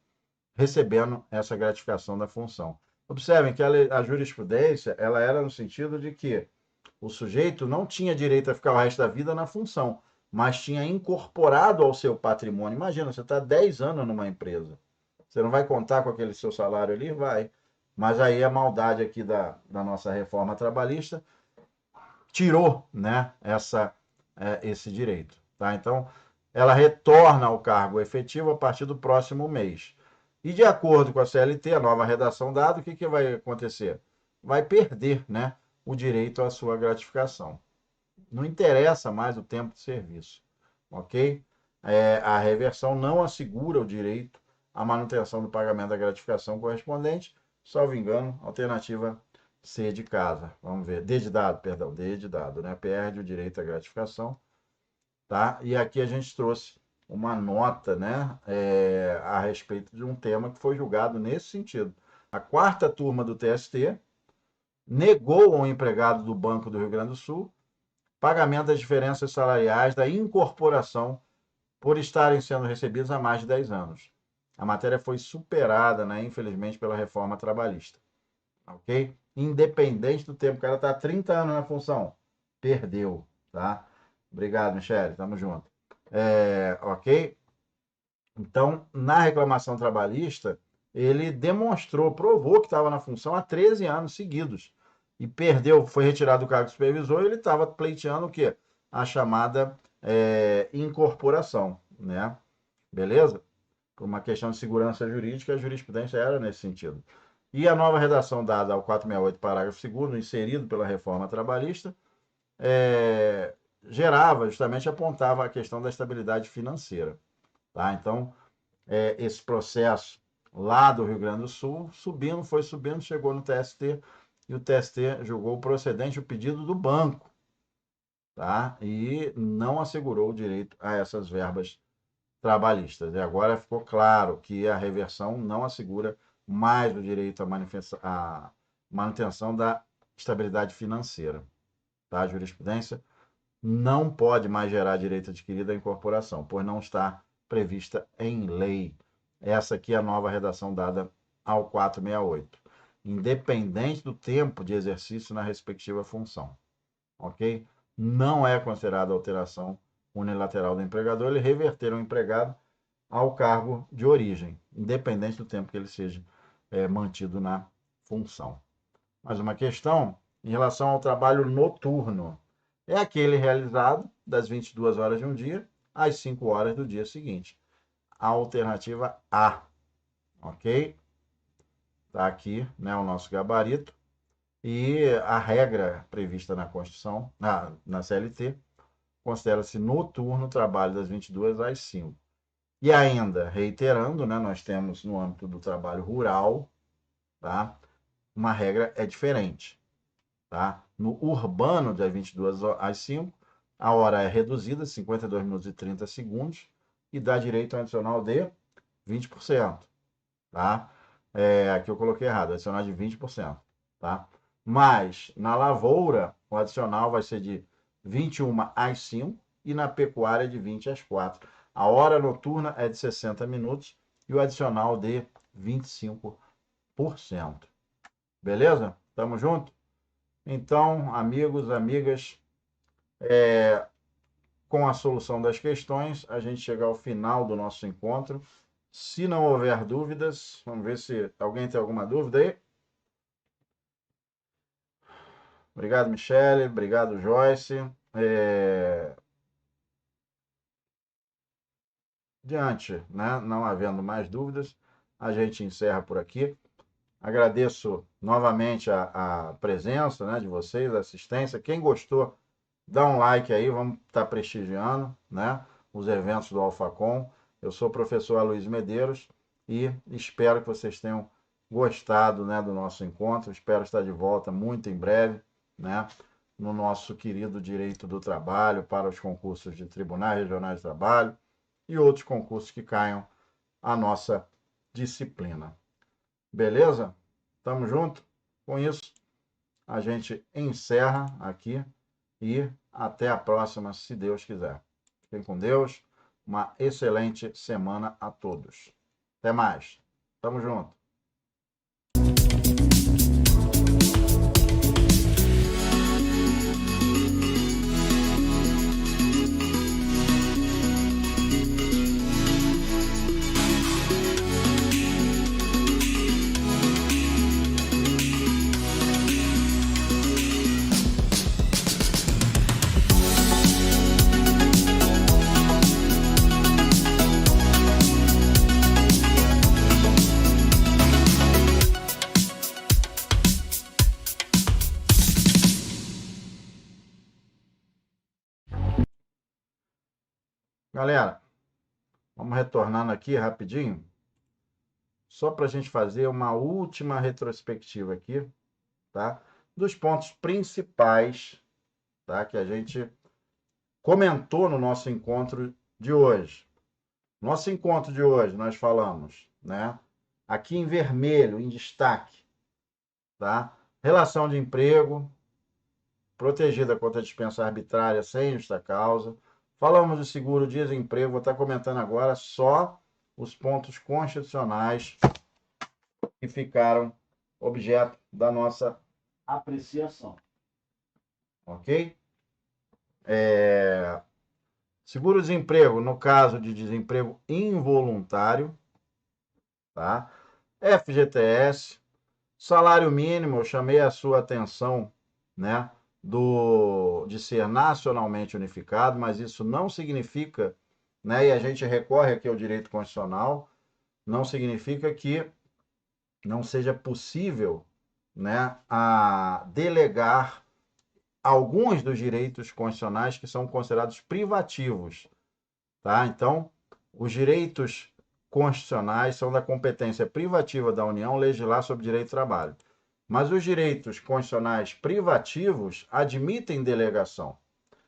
recebendo essa gratificação da função. Observem que a jurisprudência ela era no sentido de que o sujeito não tinha direito a ficar o resto da vida na função, mas tinha incorporado ao seu patrimônio. Imagina, você está 10 anos numa empresa. Você não vai contar com aquele seu salário ali? Vai. Mas aí a maldade aqui da nossa reforma trabalhista tirou, né, esse direito. Tá? Então, ela retorna ao cargo efetivo a partir do próximo mês. E de acordo com a CLT, a nova redação dada, o que vai acontecer? Vai perder, né, o direito à sua gratificação. Não interessa mais o tempo de serviço, ok? A reversão não assegura o direito à manutenção do pagamento da gratificação correspondente, salvo engano, alternativa C de casa. Vamos ver. D de dado, perdão, D de dado, né? Perde o direito à gratificação, tá? E aqui a gente trouxe uma nota, né, a respeito de um tema que foi julgado nesse sentido. A quarta turma do TST negou ao empregado do Banco do Rio Grande do Sul pagamento das diferenças salariais da incorporação por estarem sendo recebidos há mais de 10 anos. A matéria foi superada, né, infelizmente, pela reforma trabalhista. Ok? Independente do tempo, o cara está há 30 anos na função. Perdeu, tá? Obrigado, Michele. Tamo junto. Ok? Então, na reclamação trabalhista, ele demonstrou, provou que estava na função há 13 anos seguidos. E perdeu, foi retirado do cargo de supervisor e ele estava pleiteando o quê? A chamada incorporação, né? Beleza? Por uma questão de segurança jurídica, a jurisprudência era nesse sentido. E a nova redação dada ao 468, parágrafo 2º, inserido pela reforma trabalhista, gerava, justamente apontava a questão da estabilidade financeira. Tá? Então, esse processo lá do Rio Grande do Sul, foi subindo, chegou no TST, e o TST julgou procedente o pedido do banco, tá? E não assegurou o direito a essas verbas trabalhistas. E agora ficou claro que a reversão não assegura mais o direito à manutenção da estabilidade financeira. Tá? A jurisprudência não pode mais gerar direito adquirido à incorporação, pois não está prevista em lei. Essa aqui é a nova redação dada ao 468, independente do tempo de exercício na respectiva função. Ok? Não é considerada alteração unilateral do empregador ele reverter o empregado ao cargo de origem, independente do tempo que ele seja mantido na função. Mais uma questão em relação ao trabalho noturno. É aquele realizado das 22 horas de um dia às 5 horas do dia seguinte. A alternativa A, ok? Está aqui, né, o nosso gabarito. E a regra prevista na Constituição, na CLT, considera-se noturno o trabalho das 22 às 5. E ainda, reiterando, né, nós temos no âmbito do trabalho rural, tá, uma regra é diferente. Tá? No urbano, das 22 às 5, a hora é reduzida, 52 minutos e 30 segundos, e dá direito ao adicional de 20%. Tá? Aqui eu coloquei errado, adicional de 20%. Tá? Mas na lavoura, o adicional vai ser de 21 às 5 e na pecuária de 20 às 4. A hora noturna é de 60 minutos e o adicional de 25%. Beleza? Tamo junto? Então, amigos, amigas, com a solução das questões, a gente chega ao final do nosso encontro. Se não houver dúvidas, vamos ver se alguém tem alguma dúvida aí. Obrigado, Michele. Obrigado, Joyce. Diante, né, não havendo mais dúvidas, a gente encerra por aqui. Agradeço novamente a presença, né, de vocês, a assistência. Quem gostou, dá um like aí, vamos estar prestigiando, né, os eventos do Alfacom. Eu sou o professor Aloysio Medeiros e espero que vocês tenham gostado, né, do nosso encontro. Espero estar de volta muito em breve, né, no nosso querido Direito do Trabalho para os concursos de Tribunais Regionais de Trabalho e outros concursos que caiam à nossa disciplina. Beleza? Tamo junto? Com isso, a gente encerra aqui e até a próxima, se Deus quiser. Fiquem com Deus. Uma excelente semana a todos. Até mais. Tamo junto. Galera, vamos retornando aqui rapidinho, só para a gente fazer uma última retrospectiva aqui, tá? Dos pontos principais, tá? Que a gente comentou no nosso encontro de hoje. Nosso encontro de hoje, nós falamos, né? Aqui em vermelho, em destaque, tá? Relação de emprego, protegida contra a dispensa arbitrária sem justa causa. Falamos do seguro-desemprego, vou estar comentando agora só os pontos constitucionais que ficaram objeto da nossa apreciação. Ok? Seguro-desemprego, no caso de desemprego involuntário, tá? FGTS, salário mínimo, eu chamei a sua atenção, né, de ser nacionalmente unificado, mas isso não significa, né, e a gente recorre aqui ao direito constitucional, não significa que não seja possível, né, a delegar alguns dos direitos constitucionais que são considerados privativos, tá? Então, os direitos constitucionais são da competência privativa da União legislar sobre direito do trabalho. Mas os direitos constitucionais privativos admitem delegação.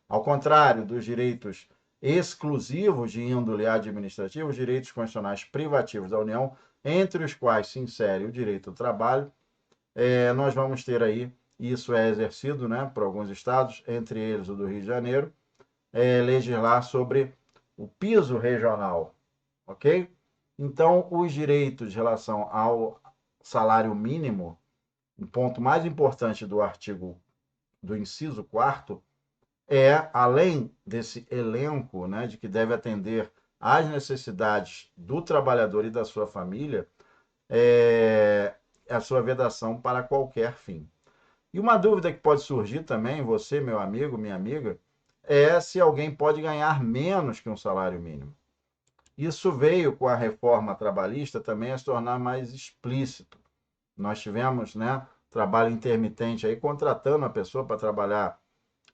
Ao contrário dos direitos exclusivos de índole administrativa, os direitos constitucionais privativos da União, entre os quais se insere o direito do trabalho, nós vamos ter aí, isso é exercido, né, por alguns estados, entre eles o do Rio de Janeiro, legislar sobre o piso regional, ok? Então, os direitos em relação ao salário mínimo, o ponto mais importante do artigo do inciso 4º além desse elenco, né, de que deve atender às necessidades do trabalhador e da sua família, a sua vedação para qualquer fim. E uma dúvida que pode surgir também, você, meu amigo, minha amiga, é se alguém pode ganhar menos que um salário mínimo. Isso veio com a reforma trabalhista também a se tornar mais explícito. Nós tivemos, né, trabalho intermitente aí, contratando a pessoa para trabalhar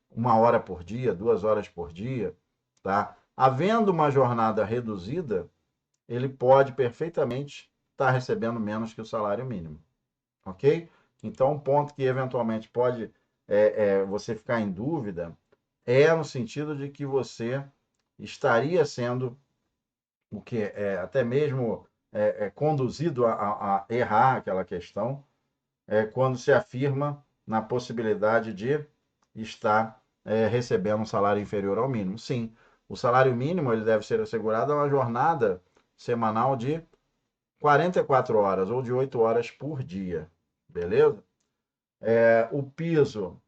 1 hora por dia, 2 horas por dia, tá? Havendo uma jornada reduzida, ele pode perfeitamente estar recebendo menos que o salário mínimo, ok? Então, um ponto que eventualmente pode você ficar em dúvida é no sentido de que você estaria sendo o que até mesmo conduzido a errar aquela questão quando se afirma na possibilidade de estar recebendo um salário inferior ao mínimo. Sim, o salário mínimo ele deve ser assegurado a uma jornada semanal de 44 horas ou de 8 horas por dia, beleza? O piso,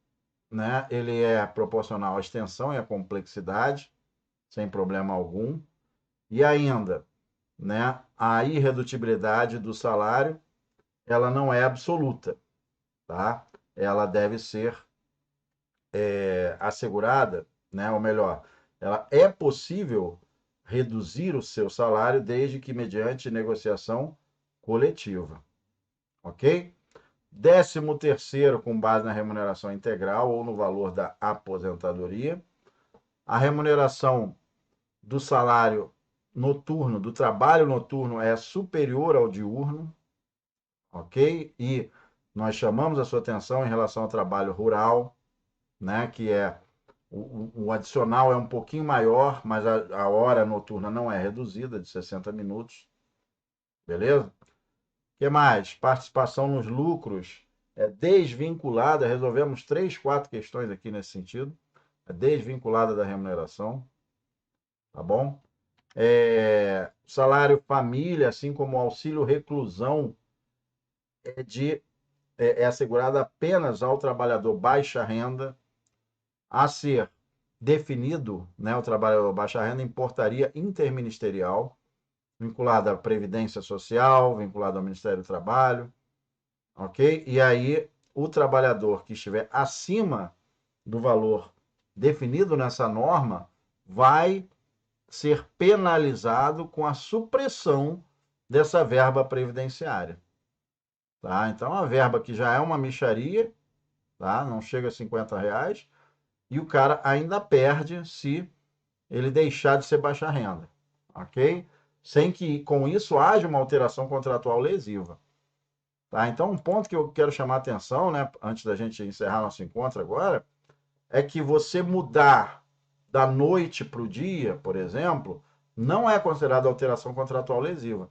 né, ele é proporcional à extensão e à complexidade, sem problema algum. E ainda, né, a irredutibilidade do salário, ela não é absoluta, tá? Ela deve ser assegurada, né, ou melhor, ela é possível reduzir o seu salário desde que mediante negociação coletiva, ok? 13º, com base na remuneração integral ou no valor da aposentadoria. A remuneração do salário noturno, do trabalho noturno, é superior ao diurno, ok? E nós chamamos a sua atenção em relação ao trabalho rural, né? Que é o adicional é um pouquinho maior, mas a hora noturna não é reduzida, de 60 minutos, beleza? O que mais? Participação nos lucros é desvinculada, resolvemos 3, 4 questões aqui nesse sentido, é desvinculada da remuneração, tá bom? Salário família, assim como auxílio reclusão, é assegurado apenas ao trabalhador baixa renda, a ser definido, né, o trabalhador baixa renda em portaria interministerial, vinculada à Previdência Social, vinculada ao Ministério do Trabalho, ok? E aí, o trabalhador que estiver acima do valor definido nessa norma vai ser penalizado com a supressão dessa verba previdenciária. Tá? Então, a verba que já é uma mixaria, tá? Não chega a R$ 50, e o cara ainda perde se ele deixar de ser baixa renda, ok? Sem que com isso haja uma alteração contratual lesiva. Tá? Então, um ponto que eu quero chamar a atenção, né, antes da gente encerrar nosso encontro agora, é que você mudar da noite para o dia, por exemplo, não é considerado alteração contratual lesiva.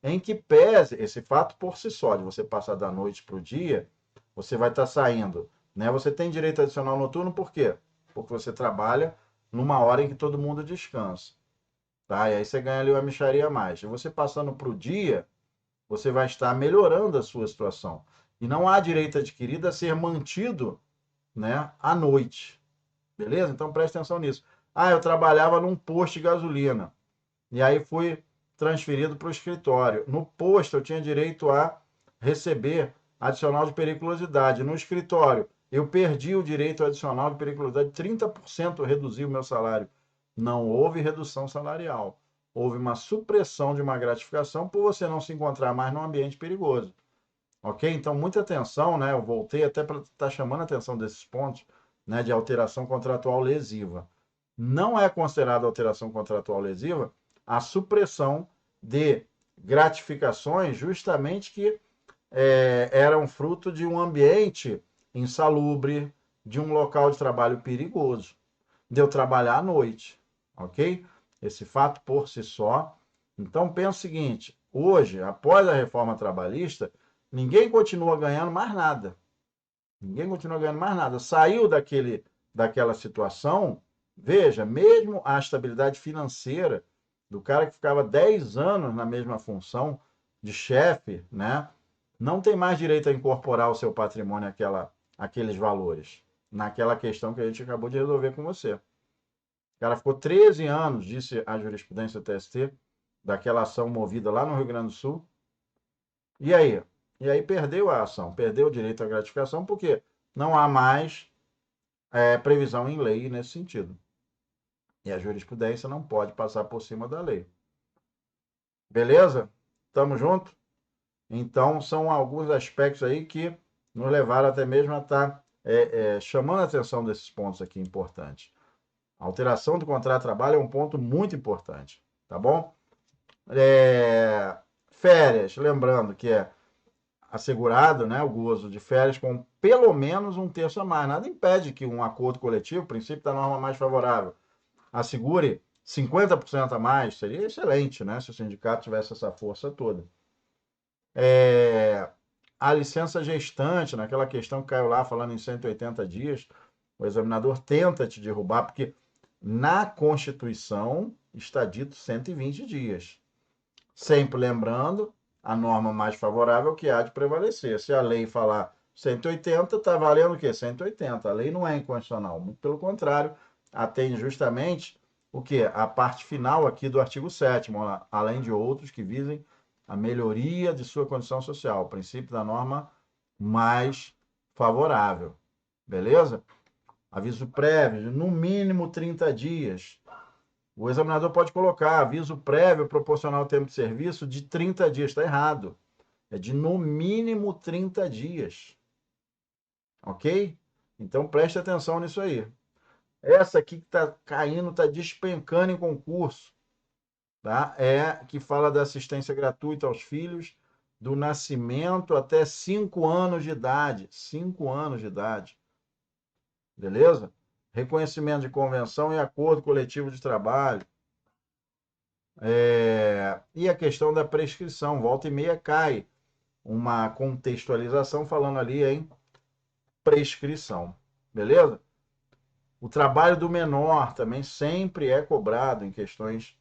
Em que pese esse fato por si só, de você passar da noite para o dia, você vai estar saindo. Né? Você tem direito adicional noturno, por quê? Porque você trabalha numa hora em que todo mundo descansa. Tá? E aí você ganha ali uma mixaria a mais. E você passando para o dia, você vai estar melhorando a sua situação. E não há direito adquirido a ser mantido, né, à noite. Beleza? Então preste atenção nisso. Ah, eu trabalhava num posto de gasolina. E aí fui transferido para o escritório. No posto eu tinha direito a receber adicional de periculosidade. No escritório eu perdi o direito adicional de periculosidade, 30% reduziu o meu salário. Não houve redução salarial. Houve uma supressão de uma gratificação por você não se encontrar mais num ambiente perigoso. Ok? Então, muita atenção, né? Eu voltei até para estar chamando a atenção desses pontos, né, de alteração contratual lesiva. Não é considerada alteração contratual lesiva a supressão de gratificações justamente que eram fruto de um ambiente insalubre, de um local de trabalho perigoso, de eu trabalhar à noite, ok? Esse fato por si só. Então, pensa o seguinte: hoje, após a reforma trabalhista, ninguém continua ganhando mais nada. Ninguém continua ganhando mais nada. Saiu daquela situação, veja, mesmo a estabilidade financeira do cara que ficava 10 anos na mesma função de chefe, né? Não tem mais direito a incorporar o seu patrimônio àqueles valores, naquela questão que a gente acabou de resolver com você. O cara ficou 13 anos, disse a jurisprudência TST, daquela ação movida lá no Rio Grande do Sul. E aí? E aí perdeu a ação, perdeu o direito à gratificação, porque não há mais previsão em lei nesse sentido. E a jurisprudência não pode passar por cima da lei. Beleza? Tamo junto? Então, são alguns aspectos aí que nos levaram até mesmo a estar chamando a atenção desses pontos aqui importantes. A alteração do contrato de trabalho é um ponto muito importante, tá bom? Férias, lembrando que é assegurado, né, o gozo de férias com pelo menos um terço a mais. Nada impede que um acordo coletivo, princípio da norma mais favorável, assegure 50% a mais. Seria excelente, né, se o sindicato tivesse essa força toda. A licença gestante, naquela questão que caiu lá falando em 180 dias, o examinador tenta te derrubar, porque na Constituição está dito 120 dias. Sempre lembrando, a norma mais favorável que há de prevalecer. Se a lei falar 180, está valendo o quê? 180. A lei não é inconstitucional. Muito pelo contrário, atende justamente o quê? A parte final aqui do artigo 7º, além de outros que visem a melhoria de sua condição social. O princípio da norma mais favorável. Beleza? Aviso prévio, no mínimo 30 dias. O examinador pode colocar aviso prévio proporcional ao tempo de serviço de 30 dias. Está errado. É de no mínimo 30 dias. Ok? Então preste atenção nisso aí. Essa aqui que está caindo, está despencando em concurso. Tá? É que fala da assistência gratuita aos filhos do nascimento até 5 anos de idade. 5 anos de idade. Beleza? Reconhecimento de convenção e acordo coletivo de trabalho. E a questão da prescrição, volta e meia cai uma contextualização falando ali em prescrição, beleza? O trabalho do menor também sempre é cobrado em questões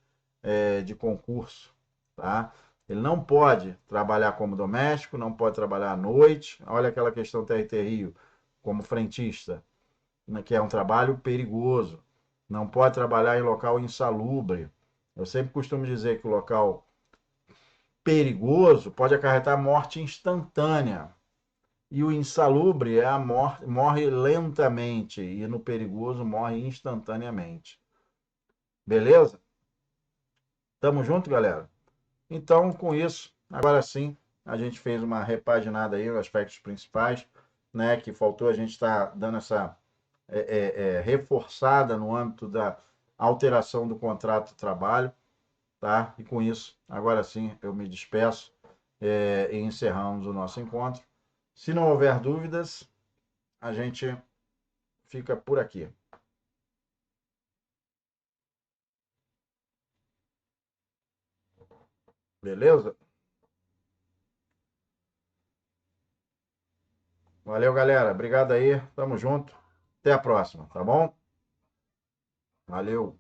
de concurso, tá? Ele não pode trabalhar como doméstico, não pode trabalhar à noite. Olha aquela questão TRT Rio, como frentista, né, que é um trabalho perigoso. Não pode trabalhar em local insalubre. Eu sempre costumo dizer que o local perigoso pode acarretar morte instantânea. E o insalubre é a morte, morre lentamente. E no perigoso morre instantaneamente. Beleza? Tamo junto, galera? Então, com isso, agora sim, a gente fez uma repaginada aí, os aspectos principais, né? Que faltou a gente estar dando essa reforçada no âmbito da alteração do contrato de trabalho, tá? E com isso, agora sim, eu me despeço e encerramos o nosso encontro. Se não houver dúvidas, a gente fica por aqui. Beleza? Valeu, galera. Obrigado aí. Tamo junto. Até a próxima, tá bom? Valeu.